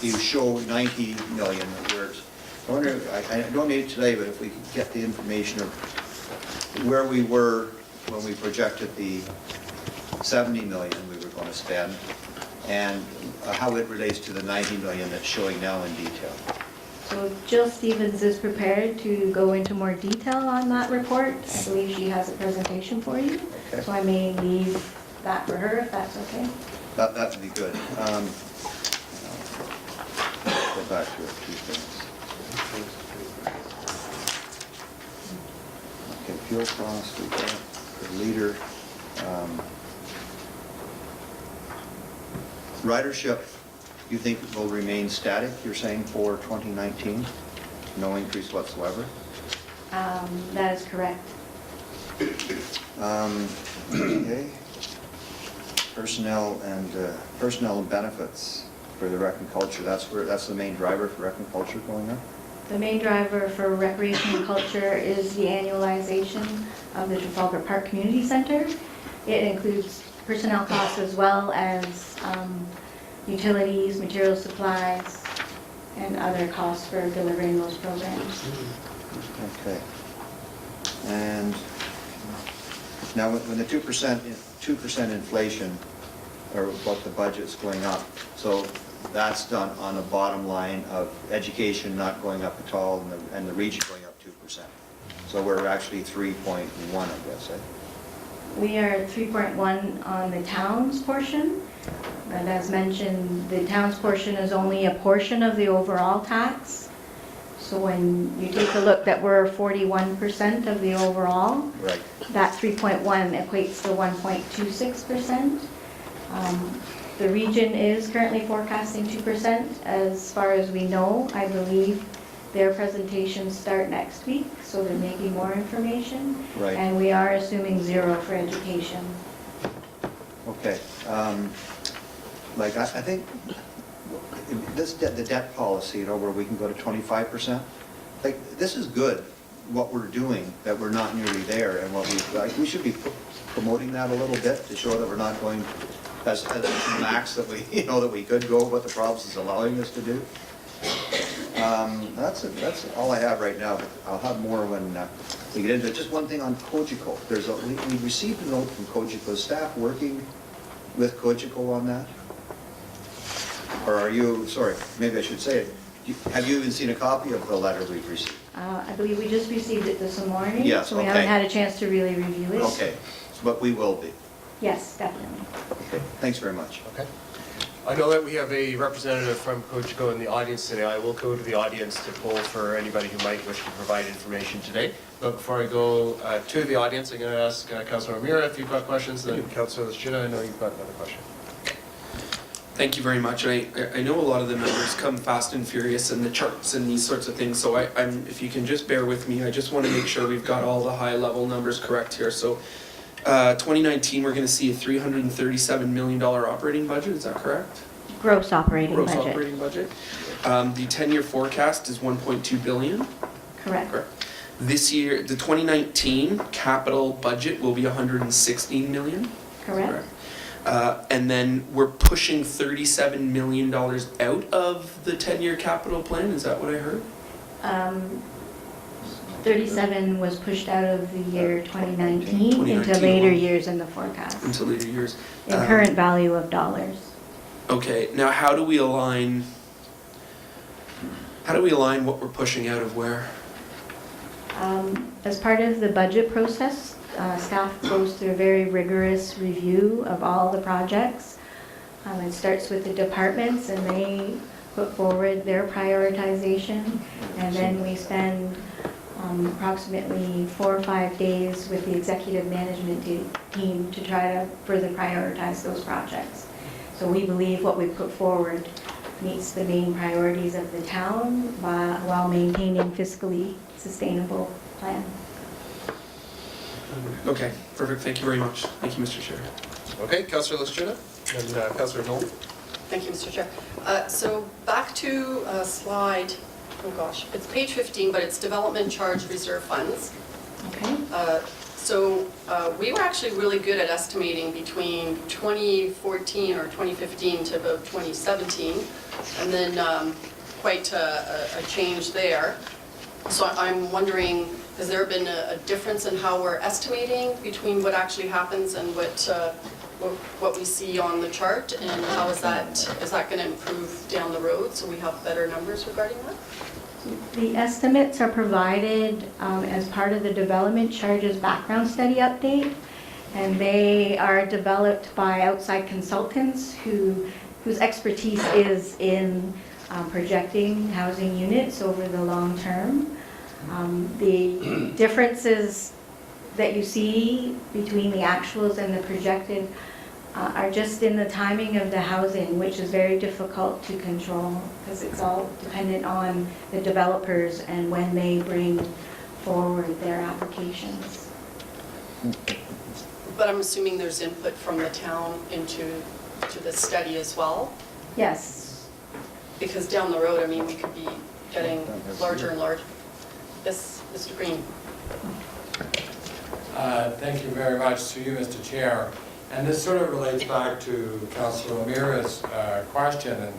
you show 90 million, whereas I wonder, I don't need it today, but if we could get the information of where we were when we projected the 70 million we were going to spend, and how it relates to the 90 million that's showing now in detail. So Jill Stevens is prepared to go into more detail on that report. I believe she has a presentation for you. Okay. So I may leave that for her, if that's okay. That would be good. Go back to a few things. Okay, fuel cost, we got per liter. Ridership, you think will remain static, you're saying, for 2019? No increase whatsoever? That is correct. Okay. Personnel and benefits for the rec and culture, that's the main driver for rec and culture going up? The main driver for recreation and culture is the annualization of the Trafalgar Park Community Center. It includes personnel costs as well as utilities, material supplies, and other costs for delivering those programs. Okay. And now when the 2% inflation, or what the budget's going up, so that's done on the bottom line of education not going up at all and the region going up 2%. So we're actually 3.1, I guess, eh? We are at 3.1 on the town's portion, but as mentioned, the town's portion is only a portion of the overall tax. So when you take a look that we're 41% of the overall, Right. that 3.1 equates to 1.26%. The region is currently forecasting 2%. As far as we know, I believe their presentations start next week, so there may be more information. Right. And we are assuming 0 for education. Okay. Like, I think this the debt policy, where we can go to 25%, like, this is good, what we're doing, that we're not nearly there, and what we should be promoting that a little bit to show that we're not going as the max that we, that we could go, what the process is allowing us to do. That's all I have right now, but I'll have more when we get into it. Just one thing on Cogeco. We received a note from Cogeco. Is staff working with Cogeco on that? Or are you, sorry, maybe I should say it, have you even seen a copy of the letter we've received? I believe we just received it this morning. Yes, So we okay. haven't had a chance to really review it. Okay, but we will be. Yes, definitely. Okay, thanks very much. Okay. I know that we have a representative from Cogeco in the audience today. I will go to the audience to poll for anybody who might wish to provide information today. But before I go to the audience, I'm going to ask Councilor O'Meara if you've got questions, and then Councilor Chita, I know you've got another question. Thank you very much. I know a lot of the numbers come fast and furious and the charts and these sorts of things, so if you can just bear with me, I just want to make sure we've got all the high level numbers correct here. So 2019, we're going to see a $337 million operating budget, is that correct? Gross operating Gross budget. operating budget. The 10-year forecast is 1.2 billion. Correct. Correct. This year, the 2019 capital budget will be 116 million. Correct. And then we're pushing $37 million out of the 10-year capital plan, is that what I heard? 37 was pushed out of the year 2019 into 2019, later wow. years in the forecast, Into later years. in current value of dollars. Okay, now how do we align what we're pushing out of where? As part of the budget process, staff goes through a very rigorous review of all the projects. It starts with the departments, and they put forward their prioritization, and then we spend approximately 4 or 5 days with the executive management team to try to further prioritize those projects. So we believe what we put forward meets the main priorities of the town while maintaining fiscally sustainable plan. Okay, perfect, thank you very much. Thank you, Mr. Chair. Okay, Councillor Lystrina and Councillor Nolan. Thank you, Mr. Chair. So back to slide, oh gosh, it's page 15, but it's development charge reserve funds. Okay? So we were actually really good at estimating between 2014 or 2015 to about 2017, and then quite a change there. So I'm wondering, has there been a difference in how we're estimating between what actually happens and what we see on the chart, and how is that going to improve down the road so we have better numbers regarding that? The estimates are provided as part of the development charges background study update, and they are developed by outside consultants whose expertise is in projecting housing units over the long term. The differences that you see between the actuals and the projected are just in the timing of the housing, which is very difficult to control because it's all dependent on the developers and when they bring forward their applications. But I'm assuming there's input from the town into the study as well? Yes. Because down the road, I mean, we could be getting larger and larger. Yes, Mr. Green. Thank you very much to you, Mr. Chair. And this sort of relates back to Councillor O'Meara's question. And,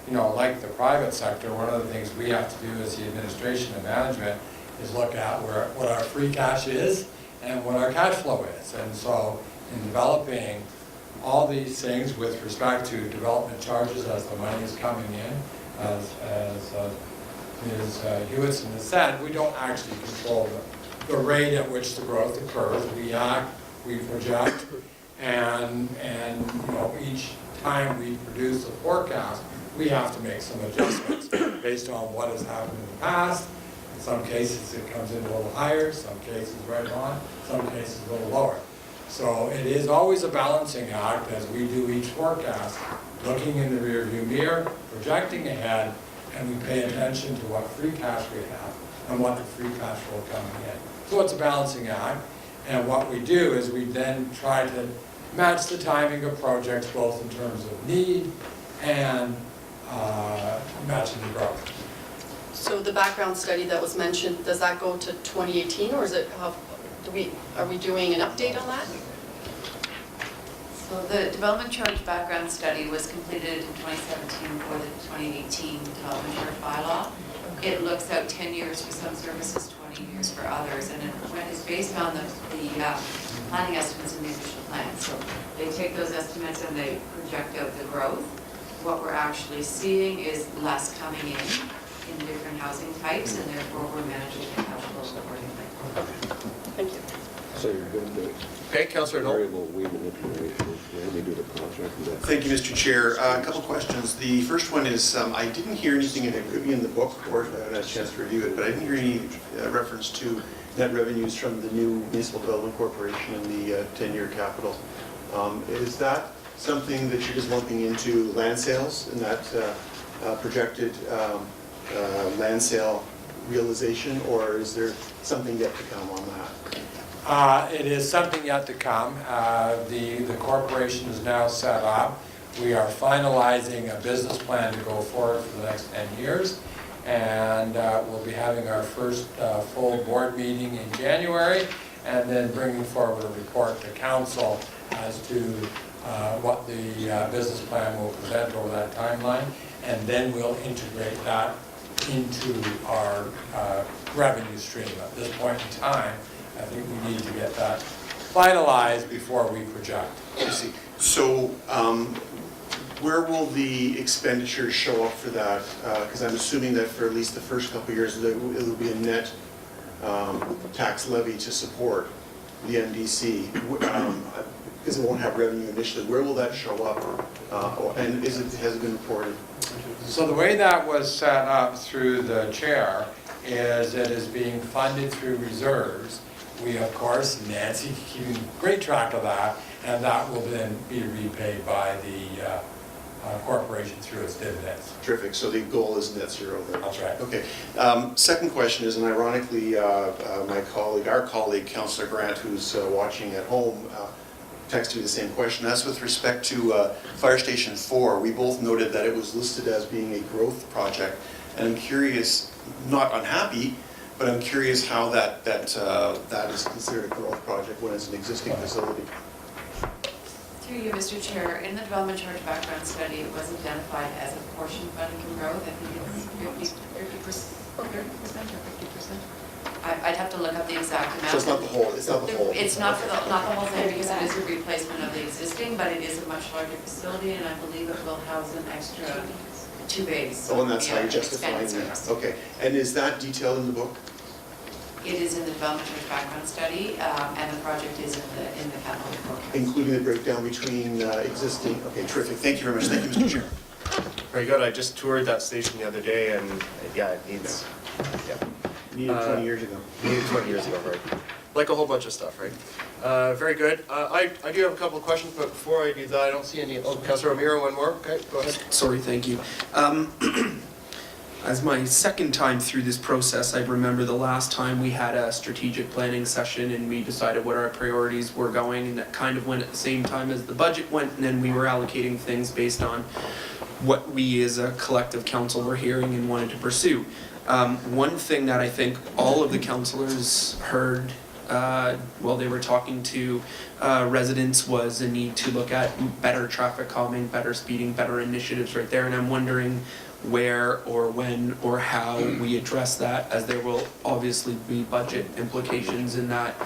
you know, like the private sector, one of the things we have to do as the administration and management is look at what our free cash is and what our cash flow is. And so in developing all these things with respect to development charges as the money is coming in, as Ms. Hewitson has said, we don't actually control the rate at which the growth occurs. We act, we project, and you know, each time we produce a forecast, we have to make some adjustments based on what has happened in the past. In some cases, it comes in a little higher, some cases right on, some cases a little lower. So it is always a balancing act as we do each forecast, looking in the rearview mirror, projecting ahead, and we pay attention to what free cash we have and what the free cash flow coming in. So it's a balancing act, and what we do is we then try to match the timing of projects both in terms of need and matching the growth. So the background study that was mentioned, does that go to 2018, or is it, are we doing an update on that? So the development charge background study was completed in 2017 for the 2018 development charge bylaw. It looks out 10 years for some services, 20 years for others, and it's based on the planning estimates in the initial plan. So they take those estimates and they project out the growth. What we're actually seeing is less coming in different housing types, and therefore we're managing the cash flows accordingly. Thank you. So you're going to Okay, Councillor Nolan. variable we manipulation when we do the contract. Thank you, Mr. Chair. A couple questions. The first one is, I didn't hear anything, and it could be in the book, or if I haven't had a chance to review it, but I didn't hear any reference to net revenues from the new Municipal Development Corporation and the 10-year capital. Is that something that you're just lumping into land sales in that projected land sale realization, or is there something yet to come on that? It is something yet to come. The corporation is now set up. We are finalizing a business plan to go forward for the next 10 years. And we'll be having our first full board meeting in January, and then bringing forward a report to council as to what the business plan will present over that timeline. And then we'll integrate that into our revenue stream. At this point in time, I think we need to get that finalized before we project. I see. So where will the expenditures show up for that? Because I'm assuming that for at least the first couple of years, it will be a net tax levy to support the NDC, because it won't have revenue initially. Where will that show up? And has it been reported? So the way that was set up through the chair is it is being funded through reserves. We, of course, Nancy keeping great track of that, and that will then be repaid by the corporation through its dividends. Terrific. So the goal is net zero then? That's right. Okay. Second question is, and ironically, our colleague, Councillor Grant, who's watching at home, texted me the same question. That's with respect to Fire Station 4. We both noted that it was listed as being a growth project, and I'm curious, not unhappy, but I'm curious how that is considered a growth project when it's an existing facility. Through you, Mr. Chair, in the development charge background study, it was identified as a portion funding from growth. I think it's 50% or 50%. I'd have to look up the exact amount. So it's not the whole, it's not the whole. It's not for not the whole thing, because it is a replacement of the existing, but it is a much larger facility, and I believe it will house an extra 2 bays. Oh, and that's how you're Yeah, justifying expanded that. service. Okay. And is that detailed in the book? It is in the development charge background study, and the project is in the capital forecast. Including the breakdown between existing, okay, terrific. Thank you very much. Thank you, Mr. Chair. Very good. I just toured that station the other day, and yeah, it needs, yeah. Needed 20 years ago. Needed 20 years ago, right? Like a whole bunch of stuff, right? Very good. I do have a couple of questions, but before I do that, I don't see any. Oh, Councillor O'Meara, one more. Okay, go ahead. Sorry, thank you. As my second time through this process, I remember the last time we had a strategic planning session and we decided what our priorities were going, and that kind of went at the same time as the budget went, and then we were allocating things based on what we as a collective council were hearing and wanted to pursue. One thing that I think all of the councillors heard while they were talking to residents was a need to look at better traffic calming, better speeding, better initiatives right there, and I'm wondering where or when or how we address that, as there will obviously be budget implications in that,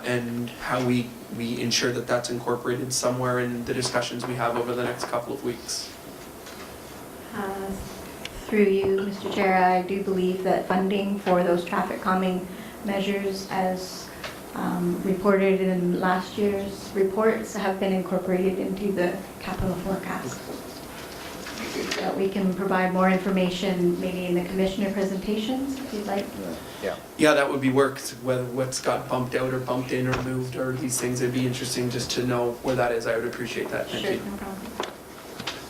and how we ensure that that's incorporated somewhere in the discussions we have over the next couple of weeks. Through you, Mr. Chair, I do believe that funding for those traffic calming measures, as reported in last year's reports, have been incorporated into the capital forecast. That we can provide more information maybe in the commissioner presentations, if you'd like. Yeah, that would be work, whether what's got bumped out or bumped in or moved or these things. It'd be interesting just to know where that is. I would appreciate that. Thank Sure, you. no problem.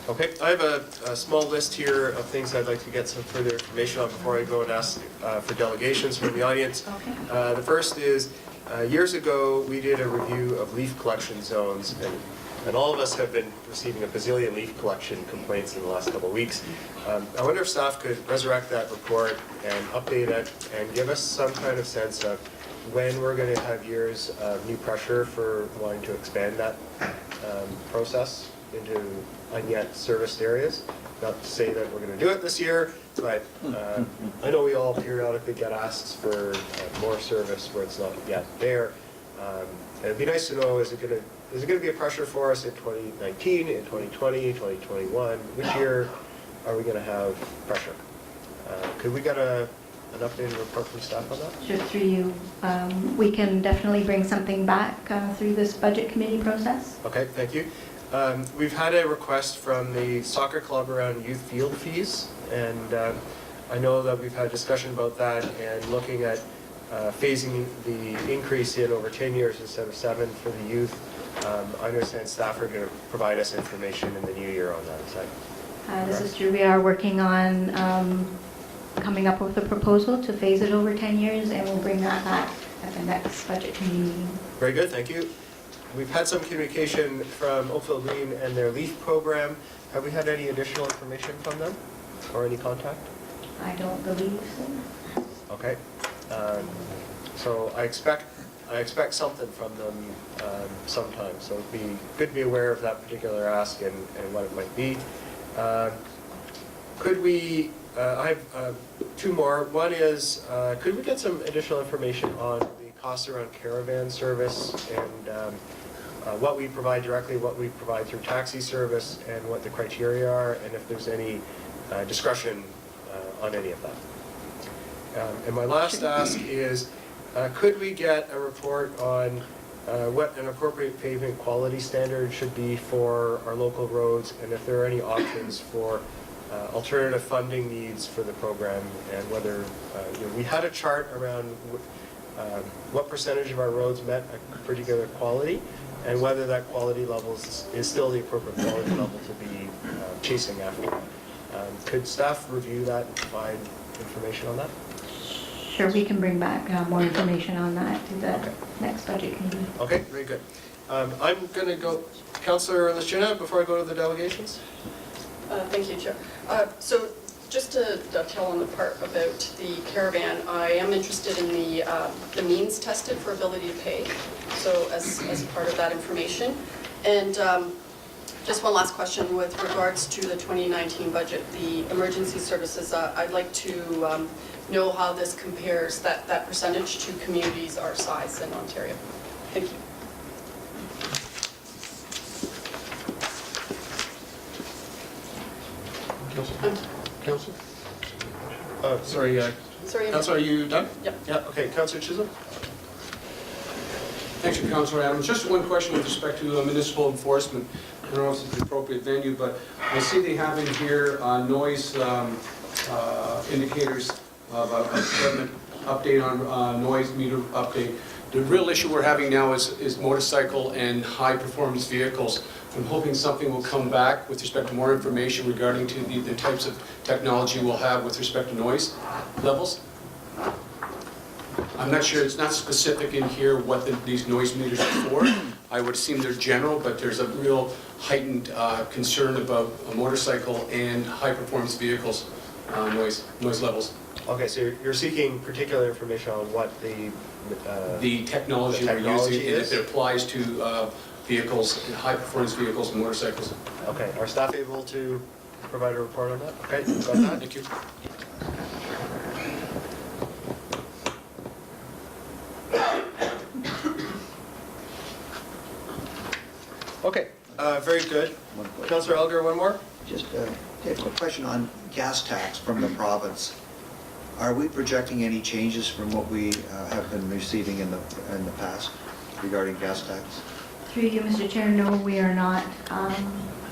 Okay, I have a small list here of things I'd like to get some further information on before I go and ask for delegations from the audience. Okay. The first is, years ago, we did a review of leaf collection zones, and all of us have been receiving a bazillion leaf collection complaints in the last couple of weeks. I wonder if staff could resurrect that report and update it and give us some kind of sense of when we're going to have years of new pressure for wanting to expand that process into unyet serviced areas. Not to say that we're going to do it this year, but I know we all periodically get asks for more service where it's not yet there. And it'd be nice to know, is it going to be a pressure for us in 2019, in 2020, 2021? Which year are we going to have pressure? Could we get an updated report from staff on that? Sure, through you. We can definitely bring something back through this budget committee process. Okay, thank you. We've had a request from the soccer club around youth field fees, and I know that we've had a discussion about that and looking at phasing the increase in over 10 years instead of 7 for the youth. I understand staff are going to provide us information in the new year on that. Is that This is true. We are working on coming up with a proposal to phase it over 10 years, and we'll bring that back at the next budget committee meeting. Very good, thank you. We've had some communication from Oakville Green and their LEAF program. Have we had any additional information from them or any contact? I don't believe so. Okay. So I expect something from them sometime. So it'd be good to be aware of that particular ask and what it might be. Could we I have two more. One is, could we get some additional information on the costs around caravan service and what we provide directly, what we provide through taxi service, and what the criteria are, and if there's any discretion on any of that. And my last ask is, could we get a report on what an appropriate pavement quality standard should be for our local roads, and if there are any options for alternative funding needs for the program, and whether, we had a chart around what percentage of our roads met a particular quality, and whether that quality level is still the appropriate quality level to be chasing after. Could staff review that and provide information on that? Sure, we can bring back more information on that to the next budget committee. Okay, very good. I'm going to go, Councillor Lishina, before I go to the delegations. Thank you, Chair. So just to dovetail on the part about the caravan, I am interested in the means tested for ability to pay, so as part of that information. And just one last question with regards to the 2019 budget, the emergency services, I'd like to know how this compares, that percentage, to communities our size in Ontario. Thank you. Councillor? Sorry, Sorry. Councillor, are you done? Yep. Yeah, okay, Councillor Chisholm? Thank you, Councillor Adams. Just one question with respect to municipal enforcement. I don't know if it's the appropriate venue, but I see they have in here noise indicators of equipment, update on noise meter update. The real issue we're having now is motorcycle and high-performance vehicles. I'm hoping something will come back with respect to more information regarding to the types of technology we'll have with respect to noise levels. I'm not sure, it's not specific in here what these noise meters are for. I would assume they're general, but there's a real heightened concern about a motorcycle and high-performance vehicles noise levels. Okay, so you're seeking particular information on what the technology we're technology using, and is? if it applies to vehicles, high-performance vehicles and motorcycles. Okay, are staff able to provide a report on that? Okay, got that? Thank you. Okay, very good. One question. Councillor Elgar, one more? Just a quick question on gas tax from the province. Are we projecting any changes from what we have been receiving in the past regarding gas tax? Through you, Mr. Chair, no, we are not. I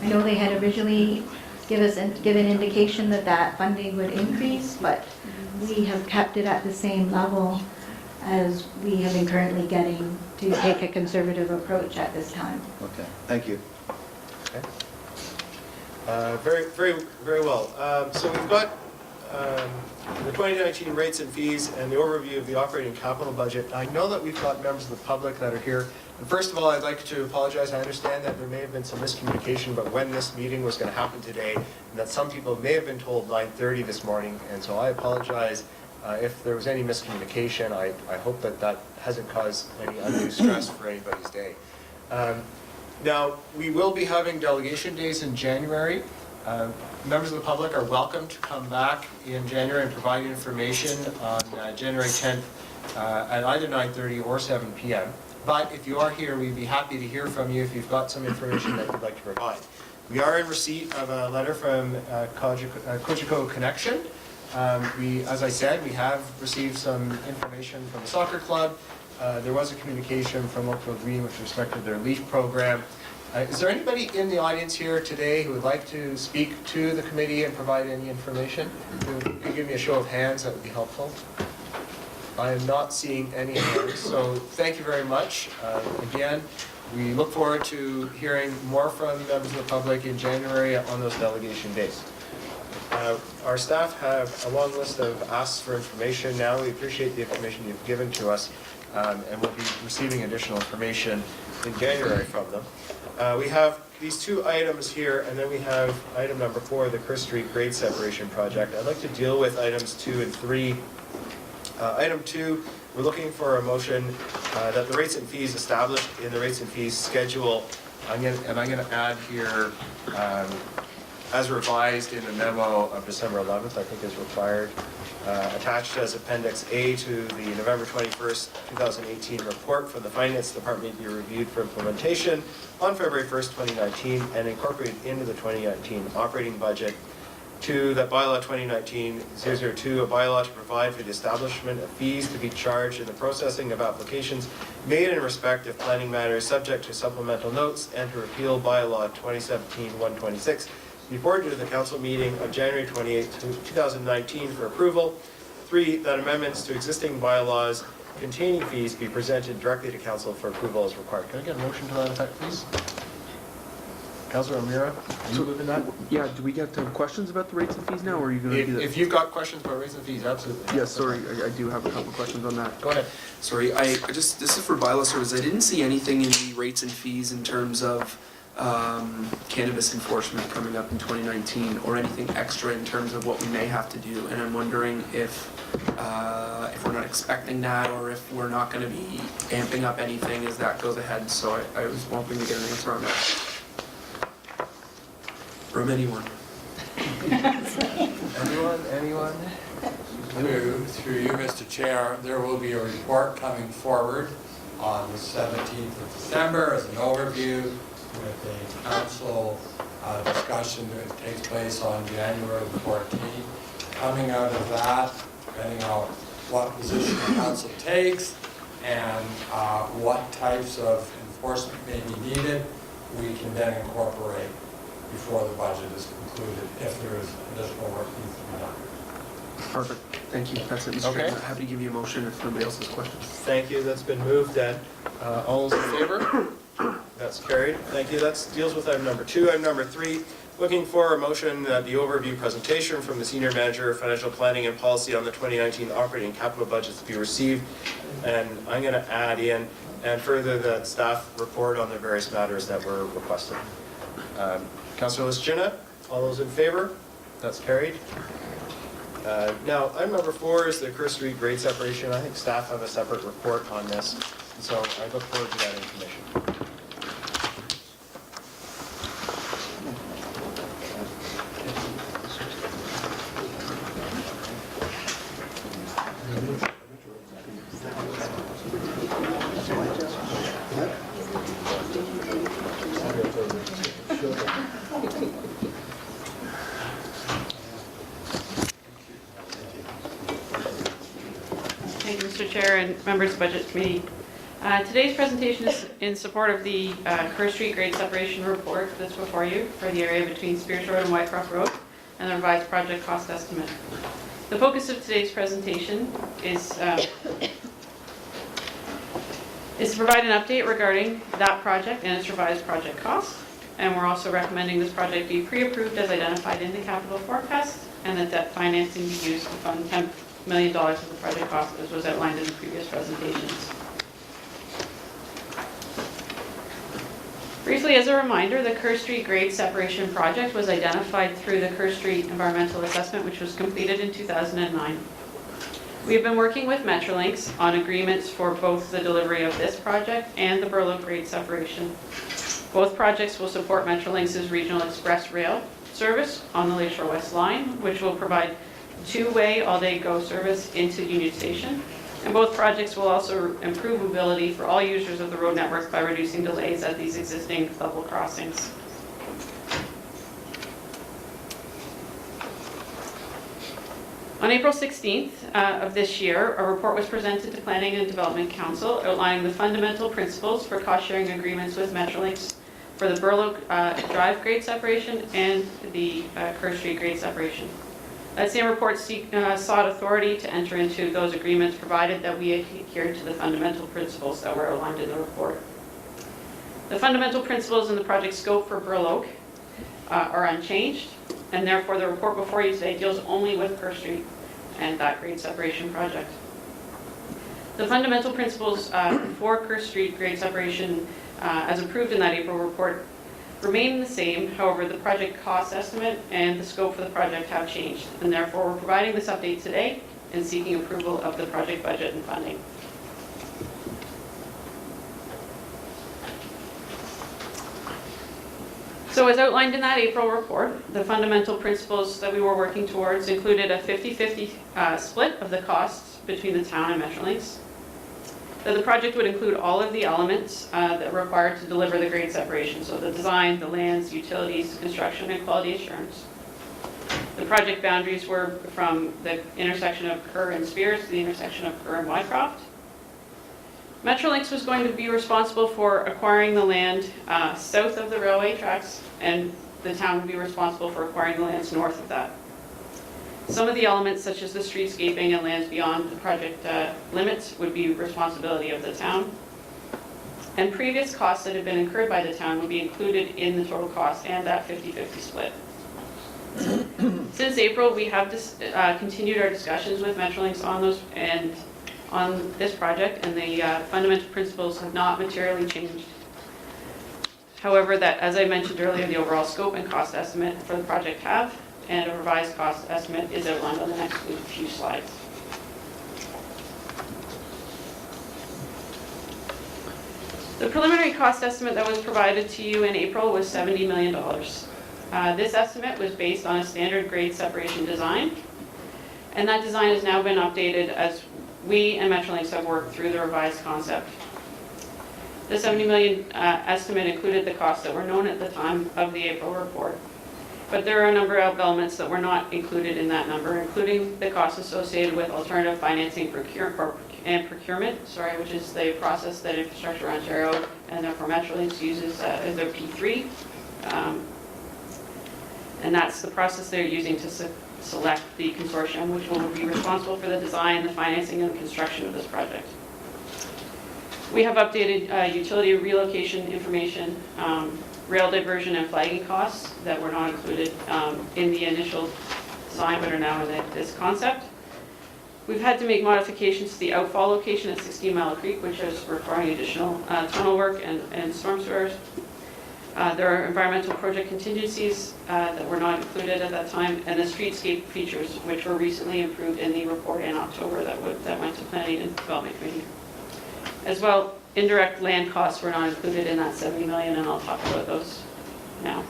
know they had originally given indication that funding would increase, but we have kept it at the same level as we have been currently getting, to take a conservative approach at this time. Okay, thank you. Okay. Very well. So we've got the 2019 rates and fees and the overview of the operating capital budget. I know that we've got members of the public that are here. And first of all, I'd like to apologize. I understand that there may have been some miscommunication about when this meeting was going to happen today, and that some people may have been told 9:30 this morning, and so I apologize if there was any miscommunication. I hope that hasn't caused any undue stress for anybody's day. Now, we will be having delegation days in January. Members of the public are welcome to come back in January and provide information on January 10th at either 9:30 or 7 p.m. But if you are here, we'd be happy to hear from you if you've got some information that you'd like to provide. We are in receipt of a letter from Cogeco Connection. As I said, we have received some information from the soccer club. There was a communication from Oakville Green with respect to their LEAF program. Is there anybody in the audience here today who would like to speak to the committee and provide any information? If you could give me a show of hands, that would be helpful. I am not seeing any hands, so thank you very much. Again, we look forward to hearing more from members of the public in January on those delegation days. Our staff have a long list of asks for information now. We appreciate the information you've given to us, and we'll be receiving additional information in January from them. We have these two items here, and then we have item number 4, the Kerr Street grade separation project. I'd like to deal with items 2 and 3. Item 2, we're looking for a motion that the rates and fees established in the rates and fees schedule, I'm going to add here as revised in the memo of December 11th, I think is required. Attached as Appendix A to the November 21st, 2018 report from the Finance Department be reviewed for implementation on February 1st, 2019, and incorporated into the 2019 operating budget. 2, that bylaw 2019-002, a bylaw to provide for the establishment of fees to be charged in the processing of applications made in respect of planning matters subject to supplemental notes, and to repeal bylaw 2017-126, be forwarded to the council meeting on January 28, 2019 for approval. 3, that amendments to existing bylaws containing fees be presented directly to council for approval as required. Can I get a motion to that effect, please? Councilor O'Meara, are you moving that? Yeah, do we get questions about the rates and fees now, or are you going to do that? If you've got questions about raising fees, absolutely. Yes, sorry, I do have a couple of questions on that. Go ahead. Sorry, this is for bylaw service. I didn't see anything in the rates and fees in terms of cannabis enforcement coming up in 2019, or anything extra in terms of what we may have to do. And I'm wondering if we're not expecting that, or if we're not going to be amping up anything as that goes ahead. So I was hoping to get an answer on that. From anyone. Anyone? Through you, Mr. Chair, there will be a report coming forward on the 17th of December as an overview, with a council discussion that takes place on January 14th. Coming out of that, depending on what position the council takes and what types of enforcement may be needed, we can then incorporate before the budget is concluded, if there is additional work needs to be done. Perfect. Thank you. That's it, Mr. Okay. Chairman. I'm happy to give you a motion if nobody else has questions. Thank you, that's been moved then. All those in favor? That's carried. Thank you. That deals with item number 2. Item number 3, looking for a motion that the overview presentation from the Senior Manager of Financial Planning and Policy on the 2019 operating capital budgets be received. And I'm going to add in and further the staff report on the various matters that were requested. Councilor Liszczyna, all those in favor? That's carried. Now, item number 4 is the Kerr Street grade separation. I think staff have a separate report on this, and so I look forward to that information. Thank you, Mr. Chair and members of the Budget Committee. Today's presentation is in support of the Kerr Street grade separation report that's before you for the area between Spears Road and Whitecroft Road, and the revised project cost estimate. The focus of today's presentation is to provide an update regarding that project and its revised project costs. And we're also recommending this project be pre-approved as identified in the capital forecast, and that debt financing be used to fund $10 million of the project cost, as was outlined in the previous presentations. Briefly, as a reminder, the Kerr Street grade separation project was identified through the Kerr Street environmental assessment, which was completed in 2009. We have been working with Metrolinx on agreements for both the delivery of this project and the Burloak grade separation. Both projects will support Metrolinx's regional express rail service on the Lakeshore West Line, which will provide two-way all-day GO service into Union Station. And both projects will also improve mobility for all users of the road network by reducing delays at these existing level crossings. On April 16th of this year, a report was presented to Planning and Development Council outlining the fundamental principles for cost-sharing agreements with Metrolinx for the Burloak Drive grade separation and the Kerr Street grade separation. That same report sought authority to enter into those agreements, provided that we adhere to the fundamental principles that were outlined in the report. The fundamental principles in the project scope for Burloak are unchanged, and therefore the report before you today deals only with Kerr Street and that grade separation project. The fundamental principles for Kerr Street grade separation, as approved in that April report, remain the same. However, the project cost estimate and the scope for the project have changed, and therefore we're providing this update today and seeking approval of the project budget and funding. So as outlined in that April report, the fundamental principles that we were working towards included a 50-50 split of the costs between the town and Metrolinx. That the project would include all of the elements that were required to deliver the grade separation, so the design, the lands, utilities, construction, and quality assurance. The project boundaries were from the intersection of Kerr and Spears to the intersection of Kerr and Wycroft. Metrolinx was going to be responsible for acquiring the land south of the railway tracks, and the town would be responsible for acquiring the lands north of that. Some of the elements, such as the streetscaping and lands beyond the project limits, would be responsibility of the town. And previous costs that had been incurred by the town would be included in the total cost and that 50-50 split. Since April, we have continued our discussions with Metrolinx on those and on this project, and the fundamental principles have not materially changed. However, that, as I mentioned earlier, the overall scope and cost estimate for the project have, and a revised cost estimate is outlined on the next few slides. The preliminary cost estimate that was provided to you in April was $70 million. This estimate was based on a standard grade separation design, and that design has now been updated as we and Metrolinx have worked through the revised concept. The $70 million estimate included the costs that were known at the time of the April report. But there are a number of elements that were not included in that number, including the costs associated with alternative financing and procurement, which is the process that Infrastructure Ontario and therefore Metrolinx uses as their P3. And that's the process they're using to select the consortium, which will be responsible for the design, the financing, and the construction of this project. We have updated utility relocation information, rail diversion and flagging costs that were not included in the initial design but are now in this concept. We've had to make modifications to the outfall location at 16 Mile Creek, which is requiring additional tunnel work and storm sewers. There are environmental project contingencies that were not included at that time, and the streetscape features, which were recently improved in the report in October that went to Planning and Development Committee. As well, indirect land costs were not included in that $70 million, and I'll talk about those now.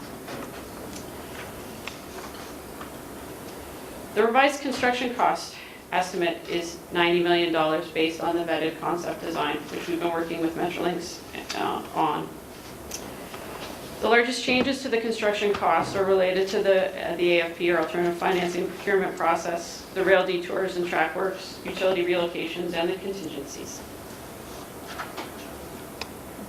The revised construction cost estimate is $90 million based on the vetted concept design, which we've been working with Metrolinx on. The largest changes to the construction costs are related to the AFP, or alternative financing procurement process, the rail detours and track works, utility relocations, and the contingencies.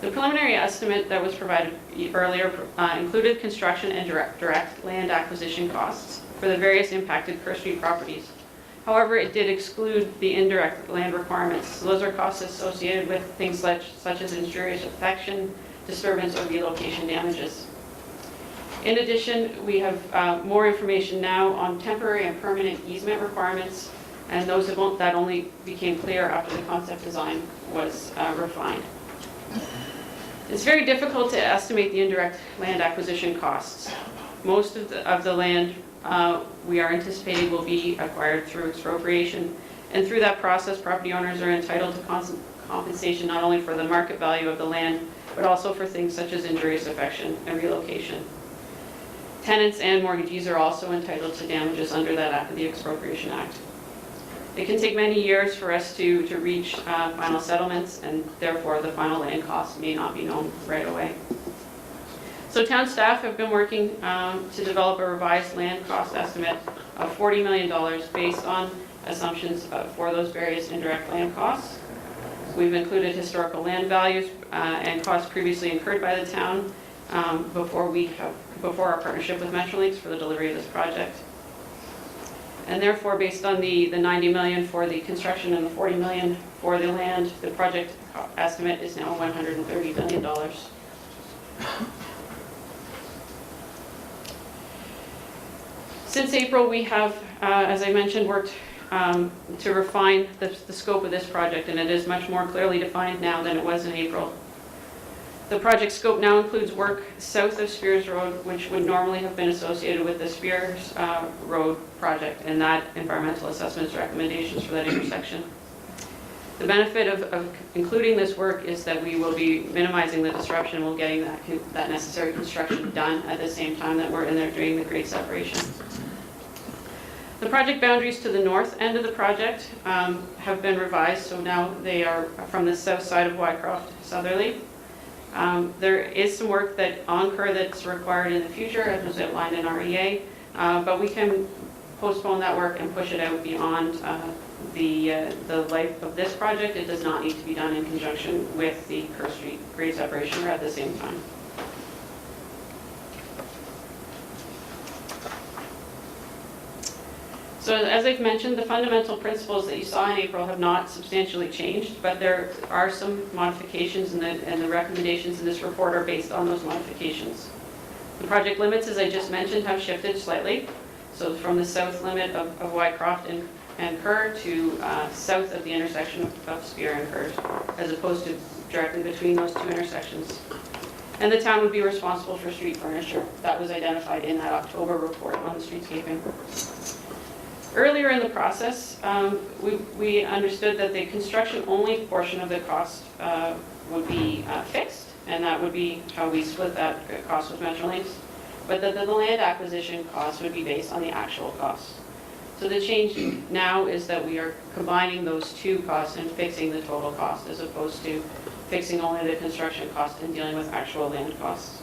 The preliminary estimate that was provided earlier included construction and direct land acquisition costs for the various impacted Kerr Street properties. However, it did exclude the indirect land requirements. So those are costs associated with things such as injurious affection, disturbance, or relocation damages. In addition, we have more information now on temporary and permanent easement requirements, and that only became clear after the concept design was refined. It's very difficult to estimate the indirect land acquisition costs. Most of the land we are anticipating will be acquired through expropriation, and through that process, property owners are entitled to compensation not only for the market value of the land, but also for things such as injurious affection and relocation. Tenants and mortgagees are also entitled to damages under the Expropriation Act. It can take many years for us to reach final settlements, and therefore the final land costs may not be known right away. So town staff have been working to develop a revised land cost estimate of $40 million based on assumptions for those various indirect land costs. We've included historical land values and costs previously incurred by the town before our partnership with Metrolinx for the delivery of this project. And therefore, based on the $90 million for the construction and the $40 million for the land, the project estimate is now $130 million. Since April, we have, as I mentioned, worked to refine the scope of this project, and it is much more clearly defined now than it was in April. The project scope now includes work south of Spears Road, which would normally have been associated with the Spears Road project and that environmental assessments recommendations for that intersection. The benefit of including this work is that we will be minimizing the disruption while getting that necessary construction done at the same time that we're in there doing the grade separation. The project boundaries to the north end of the project have been revised, so now they are from the south side of Wycroft southerly. There is some work on Kerr that's required in the future, as was outlined in our EA, but we can postpone that work and push it out beyond the life of this project. It does not need to be done in conjunction with the Kerr Street grade separation or at the same time. So as I've mentioned, the fundamental principles that you saw in April have not substantially changed, but there are some modifications, and the recommendations in this report are based on those modifications. The project limits, as I just mentioned, have shifted slightly. So from the south limit of Wycroft and Kerr to south of the intersection of Spear and Kerr, as opposed to directly between those two intersections. And the town would be responsible for street furniture. That was identified in that October report on the streetscaping. Earlier in the process, we understood that the construction-only portion of the cost would be fixed, and that would be how we split that cost with Metrolinx, but that the land acquisition cost would be based on the actual cost. So the change now is that we are combining those two costs and fixing the total cost, as opposed to fixing only the construction cost and dealing with actual land costs.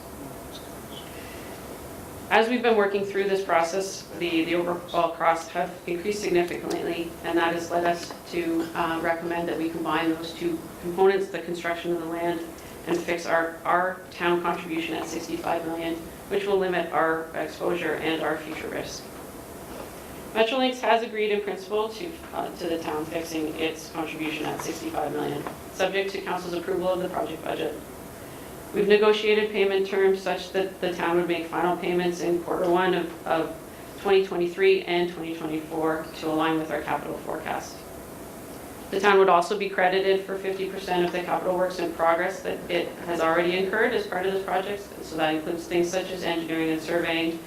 As we've been working through this process, the overall costs have increased significantly, and that has led us to recommend that we combine those two components, the construction of the land, and fix our town contribution at $65 million, which will limit our exposure and our future risk. Metrolinx has agreed in principle to the town fixing its contribution at $65 million, subject to council's approval of the project budget. We've negotiated payment terms such that the town would make final payments in Q1 of 2023 and 2024 to align with our capital forecast. The town would also be credited for 50% of the capital works in progress that it has already incurred as part of this project. So that includes things such as engineering and surveying,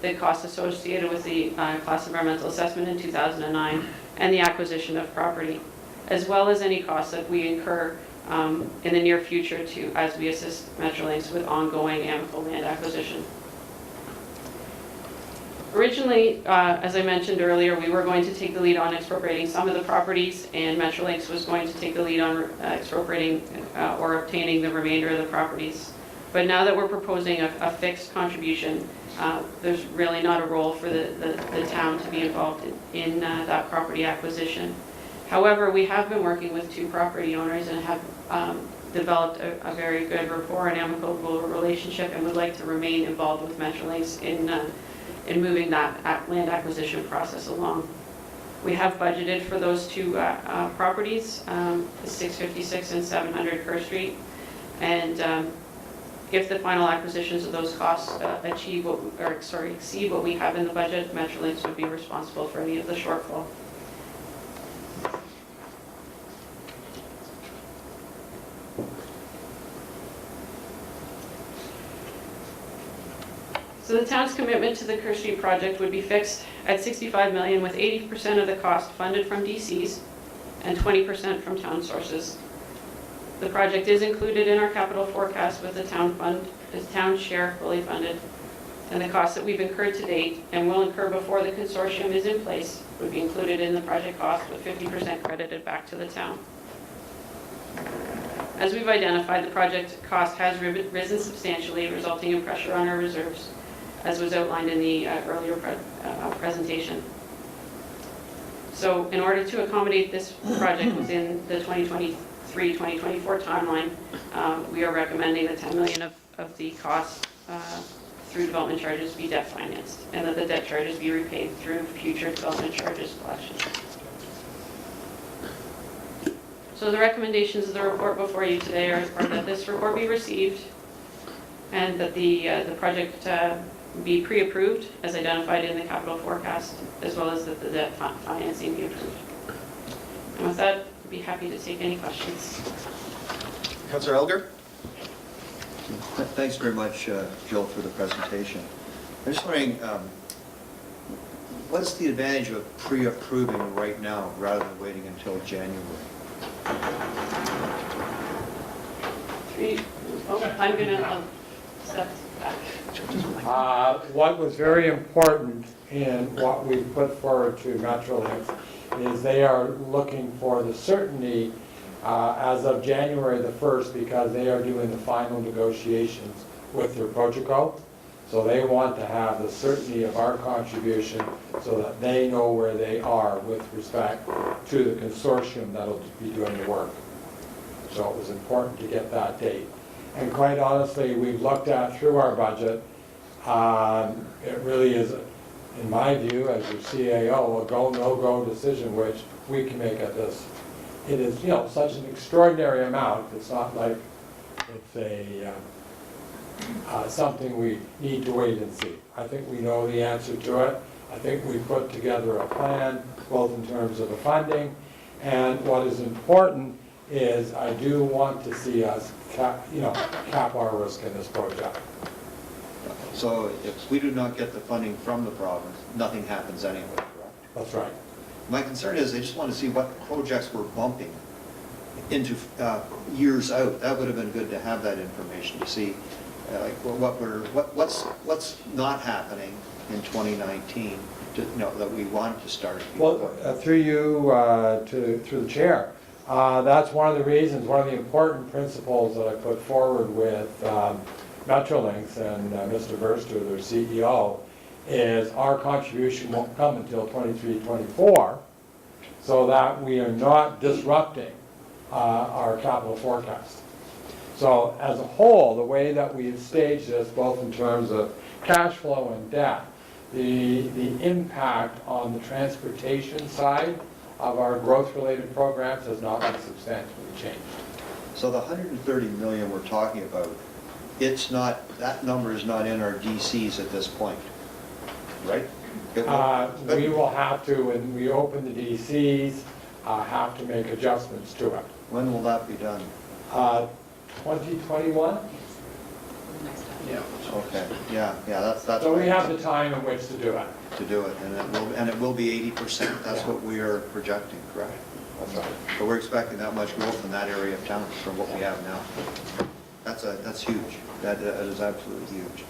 the costs associated with the class environmental assessment in 2009, and the acquisition of property, as well as any costs that we incur in the near future as we assist Metrolinx with ongoing amicable land acquisition. Originally, as I mentioned earlier, we were going to take the lead on expropriating some of the properties, and Metrolinx was going to take the lead on expropriating or obtaining the remainder of the properties. But now that we're proposing a fixed contribution, there's really not a role for the town to be involved in that property acquisition. However, we have been working with two property owners and have developed a very good rapport and amicable relationship, and would like to remain involved with Metrolinx in moving that land acquisition process along. We have budgeted for those two properties, 656 and 700 Kerr Street, and if the final acquisitions of those costs exceed what we have in the budget, Metrolinx would be responsible for any of the shortfall. So the town's commitment to the Kerr Street project would be fixed at $65 million, with 80% of the cost funded from DCs and 20% from town sources. The project is included in our capital forecast with the town share fully funded, and the costs that we've incurred to date and will incur before the consortium is in place would be included in the project cost, with 50% credited back to the town. As we've identified, the project cost has risen substantially, resulting in pressure on our reserves, as was outlined in the earlier presentation. So in order to accommodate this project within the 2023-2024 timeline, we are recommending that $10 million of the costs through development charges be debt financed, and that the debt charges be repaid through future development charges collection. So the recommendations of the report before you today are that this report be received, and that the project be pre-approved as identified in the capital forecast, as well as that the debt financing be approved. And with that, I'd be happy to take any questions. Councillor Elgar? Thanks very much, Jill, for the presentation. I'm just wondering, what's the advantage of pre-approving right now rather than waiting until January? I'm gonna step back. What was very important in what we put forward to Metrolinx is they are looking for the certainty as of January the 1st, because they are doing the final negotiations with their Progeco. So they want to have the certainty of our contribution so that they know where they are with respect to the consortium that'll be doing the work. So it was important to get that date. And quite honestly, we've looked at through our budget. It really is, in my view, as your CAO, a go, no-go decision which we can make at this. It is, such an extraordinary amount. It's not like it's a something we need to wait and see. I think we know the answer to it. I think we put together a plan, both in terms of the funding, and what is important is I do want to see us cap our risk in this project. So if we do not get the funding from the province, nothing happens anyway, correct? That's right. My concern is I just want to see what projects we're bumping into years out. That would have been good to have that information to see like what's not happening in 2019 that we wanted to start. Well, through you through the chair, that's one of the reasons, one of the important principles that I put forward with Metrolinx and Mr. Verster, their CEO, is our contribution won't come until 23-24, so that we are not disrupting our capital forecast. So as a whole, the way that we've staged this, both in terms of cash flow and debt, the impact on the transportation side of our growth-related programs has not been substantially changed. So the 130 million we're talking about, it's not, that number is not in our DCs at this point, right? We will have to, when we open the DCs, have to make adjustments to it. When will that be done? 2021? Yeah. Okay, yeah, that's. So we have the time in which to do it. To do it, and it will be 80%, that's what we are projecting, correct? That's right. But we're expecting that much growth in that area of town from what we have now. That's huge, that is absolutely huge.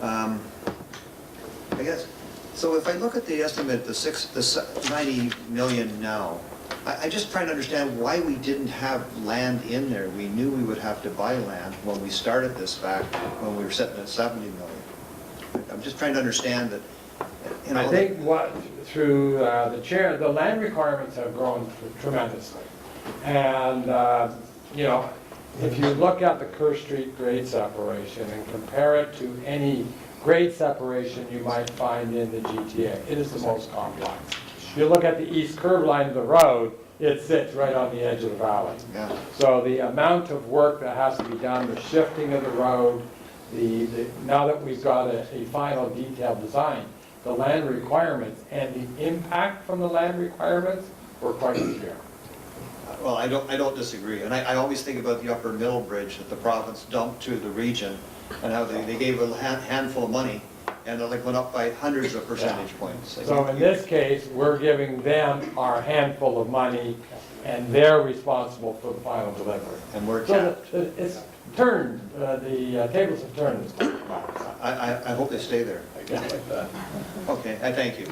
I guess, so if I look at the estimate, the 90 million now, I'm just trying to understand why we didn't have land in there. We knew we would have to buy land when we started this back, when we were sitting at 70 million. I'm just trying to understand that, I think through the chair, the land requirements have grown tremendously. And, if you look at the Kerr Street grade separation and compare it to any grade separation you might find in the GTA, it is the most complex. If you look at the east curb line of the road, it sits right on the edge of the valley. Yeah. So the amount of work that has to be done, the shifting of the road, now that we've got a final detailed design, the land requirements and the impact from the land requirements were quite severe. well, I don't disagree. And I always think about the Upper Middle Bridge that the province dumped to the region and how they gave a handful of money and it went up by hundreds of percentage points. So in this case, we're giving them our handful of money and they're responsible for the final delivery. And we're So capped. it's turned, the tables have turned. I hope they stay there. Okay, I thank you.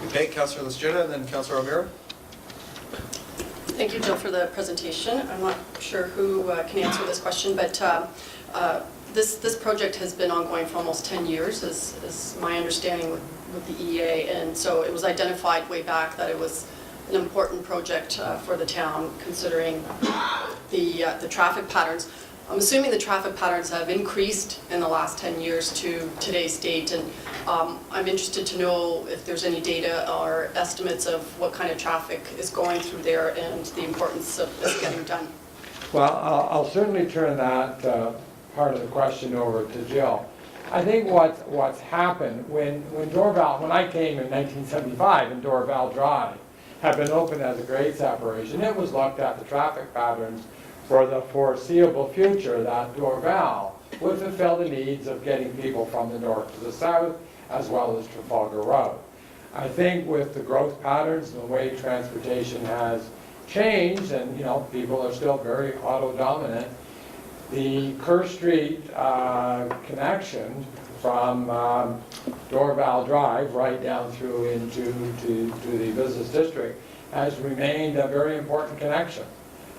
Okay, Councillor Lestrada and then Councillor O'Meara. Thank you, Jill, for the presentation. I'm not sure who can answer this question, but this project has been ongoing for almost 10 years, is my understanding with the EA, and so it was identified way back that it was an important project for the town, considering the traffic patterns. I'm assuming the traffic patterns have increased in the last 10 years to today's date, and I'm interested to know if there's any data or estimates of what kind of traffic is going through there and the importance of this getting done. Well, I'll certainly turn that part of the question over to Jill. I think what's happened when I came in 1975 and Dorval Drive had been opened as a grade separation, it was looked at the traffic patterns for the foreseeable future that Dorval would fulfill the needs of getting people from the north to the south as well as Trafalgar Road. I think with the growth patterns and the way transportation has changed, and, you know, people are still very auto-dominant. The Kerr Street connection from Dorval Drive right down through into to the business district has remained a very important connection.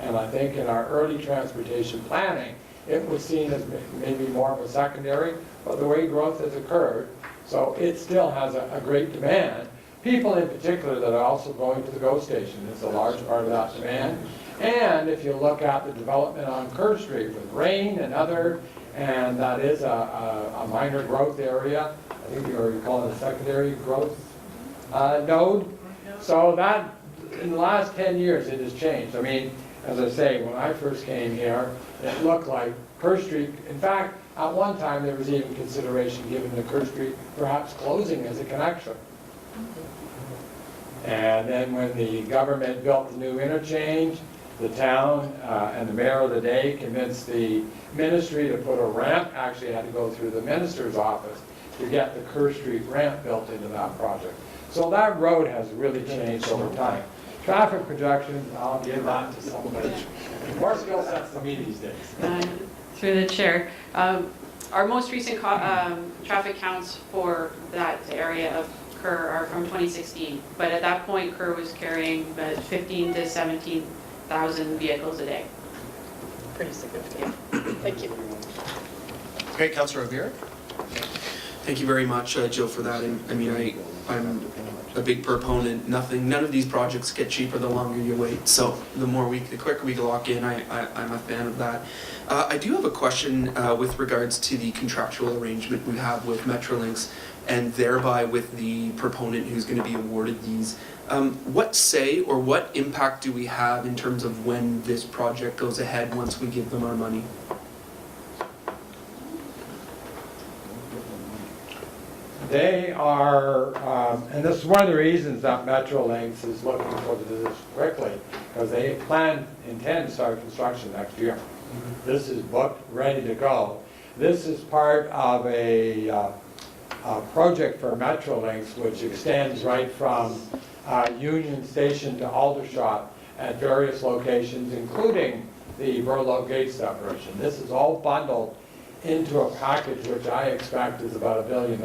And I think in our early transportation planning, it was seen as maybe more of a secondary, but the way growth has occurred, so it still has a great demand. People in particular that are also going to the GO station is a large part of that demand. And if you look at the development on Kerr Street with rain and other, and that is a minor growth area, I think you call it a secondary growth node. So that, in the last 10 years, it has changed. I mean, as I say, when I first came here, it looked like Kerr Street, in fact, at one time there was even consideration given to Kerr Street perhaps closing as a connection. And then when the government built the new interchange, the town and the mayor of the day convinced the ministry to put a ramp, actually had to go through the minister's office to get the Kerr Street ramp built into that project. So that road has really changed over time. Traffic projections, I'll give that to somebody. More skill sets than me these days. Through the chair, our most recent traffic counts for that area of Kerr are from 2016, but at that point Kerr was carrying about 15 to 17,000 vehicles a day. Pretty significant. Thank you. Okay, Councillor O'Meara. Thank you very much, Jill, for that. And I mean, I'm a big proponent. None of these projects get cheaper the longer you wait. So the quicker we lock in, I'm a fan of that. I do have a question with regards to the contractual arrangement we have with Metrolinx, and thereby with the proponent who's going to be awarded these. What say or what impact do we have in terms of when this project goes ahead once we give them our money? They are, and this is one of the reasons that Metrolinx is looking for this quickly, because they intend to start construction next year. This is booked, ready to go. This is part of a project for Metrolinx, which extends right from Union Station to Aldershot at various locations, including the Burloak Gate separation. This is all bundled into a package which I expect is about $1 billion.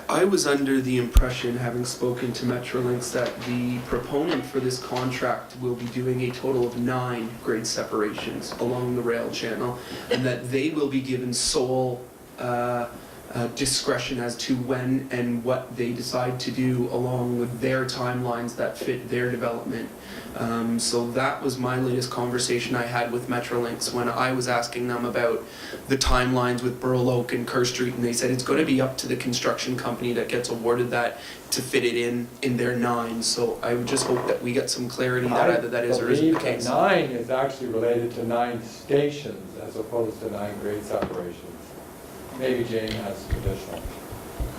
I was under the impression, having spoken to Metrolinx, that the proponent for this contract will be doing a total of 9 grade separations along the rail channel, and that they will be given sole discretion as to when and what they decide to do along with their timelines that fit their development. So that was my latest conversation I had with Metrolinx when I was asking them about the timelines with Burloak and Kerr Street, and they said it's going to be up to the construction company that gets awarded that to fit it in their 9. So I would just hope that we get some clarity that either that is or isn't the case. I believe that 9 is actually related to 9 stations as opposed to 9 grade separations. Maybe Jane has some additional.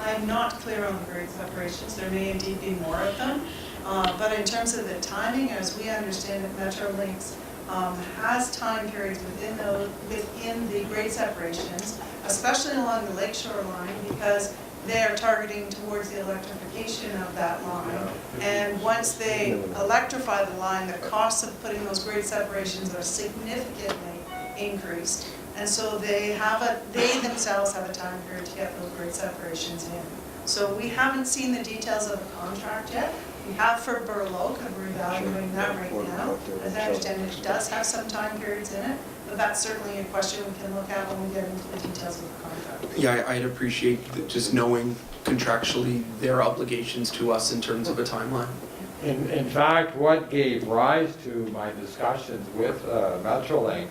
I'm not clear on the grade separations. There may indeed be more of them. But in terms of the timing, as we understand it, Metrolinx has time periods within the grade separations, especially along the lakeshore line, because they are targeting towards the electrification of that line. And once they electrify the line, the costs of putting those grade separations are significantly increased. And so they themselves have a time period to get those grade separations in. So we haven't seen the details of the contract yet. We have for Burloak, and we're evaluating that right now. As I understand it, does have some time periods in it, but that's certainly a question we can look at when we get into the details of the contract. Yeah, I'd appreciate just knowing contractually their obligations to us in terms of a timeline. In fact, what gave rise to my discussions with Metrolinx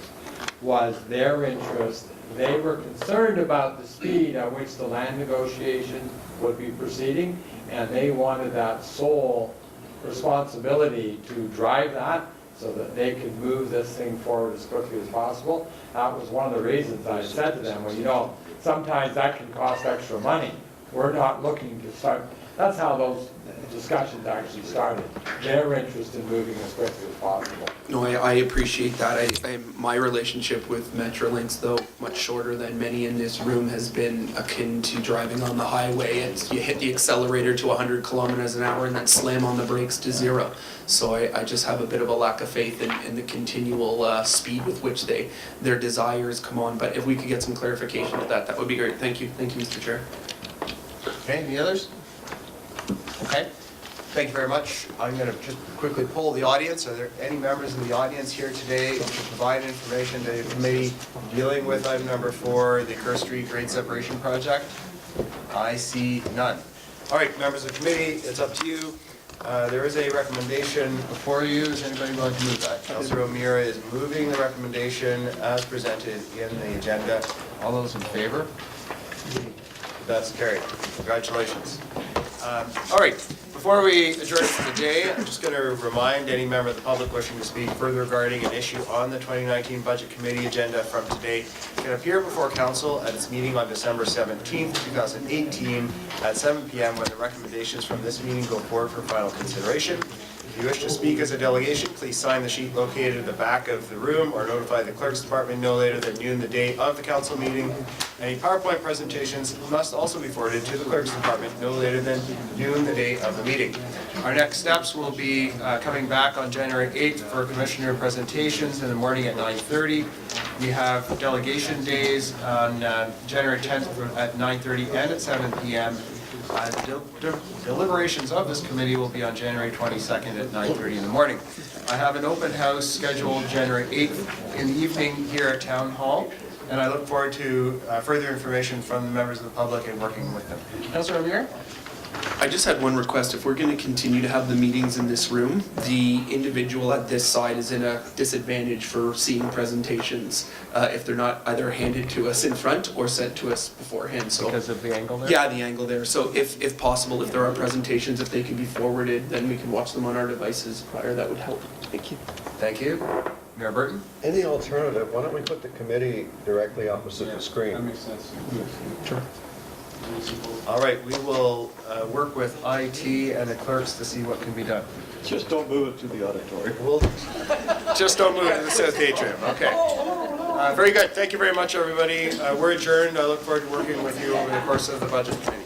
was their interest. They were concerned about the speed at which the land negotiation would be proceeding, and they wanted that sole responsibility to drive that so that they could move this thing forward as quickly as possible. That was one of the reasons I said to them, well, you know, sometimes that can cost extra money, we're not looking to start, that's how those discussions actually started. Their interest in moving as quickly as possible. No, I appreciate that. My relationship with Metrolinx, though much shorter than many in this room, has been akin to driving on the highway. It's, you hit the accelerator to 100 kilometers an hour and then slam on the brakes to 0. So I just have a bit of a lack of faith in the continual speed with which their desires come on. But if we could get some clarification of that, that would be great. Thank you, Mr. Chair. Okay, any others? Okay, thank you very much. I'm going to just quickly poll the audience. Are there any members in the audience here today to provide information to the committee dealing with item number 4, the Kerr Street grade separation project? I see none. All right, members of the committee, it's up to you. There is a recommendation before you. Is anybody going to move that? Councillor O'Meara is moving the recommendation as presented in the agenda. All those in favor? That's carried. Congratulations. All right, before we adjourn for the day, I'm just going to remind any member of the public wishing to speak further regarding an issue on the 2019 Budget Committee agenda from today can appear before Council at its meeting on December 17th, 2018 at 7 p.m. when the recommendations from this meeting go forward for final consideration. If you wish to speak as a delegation, please sign the sheet located at the back of the room or notify the Clerk's Department no later than noon the day of the Council meeting. Any PowerPoint presentations must also be forwarded to the Clerk's Department no later than noon the day of the meeting. Our next steps will be coming back on January 8th for Commissioner presentations in the morning at 9:30. We have delegation days on January 10th at 9:30 and at 7 p.m. Deliberations of this committee will be on January 22nd at 9:30 in the morning. I have an open house scheduled January 8th in the evening here at Town Hall, and I look forward to further information from the members of the public and working with them. Councillor O'Meara? I just had one request. If we're going to continue to have the meetings in this room, the individual at this side is in a disadvantage for seeing presentations if they're not either handed to us in front or sent to us beforehand. So Because of the angle there? yeah, the angle there. So if possible, if there are presentations, if they can be forwarded, then we can watch them on our devices prior. That would help. Thank you. Thank you. Mayor Burton? In the alternative, why don't we put the committee directly opposite the screen? That makes sense. Sure. All right, we will work with IT and the clerks to see what can be done. Just don't move it to the auditorium. Just don't move it to the South Atrium, okay. Very good, thank you very much, everybody. We're adjourned. I look forward to working with you over the course of the budget committee.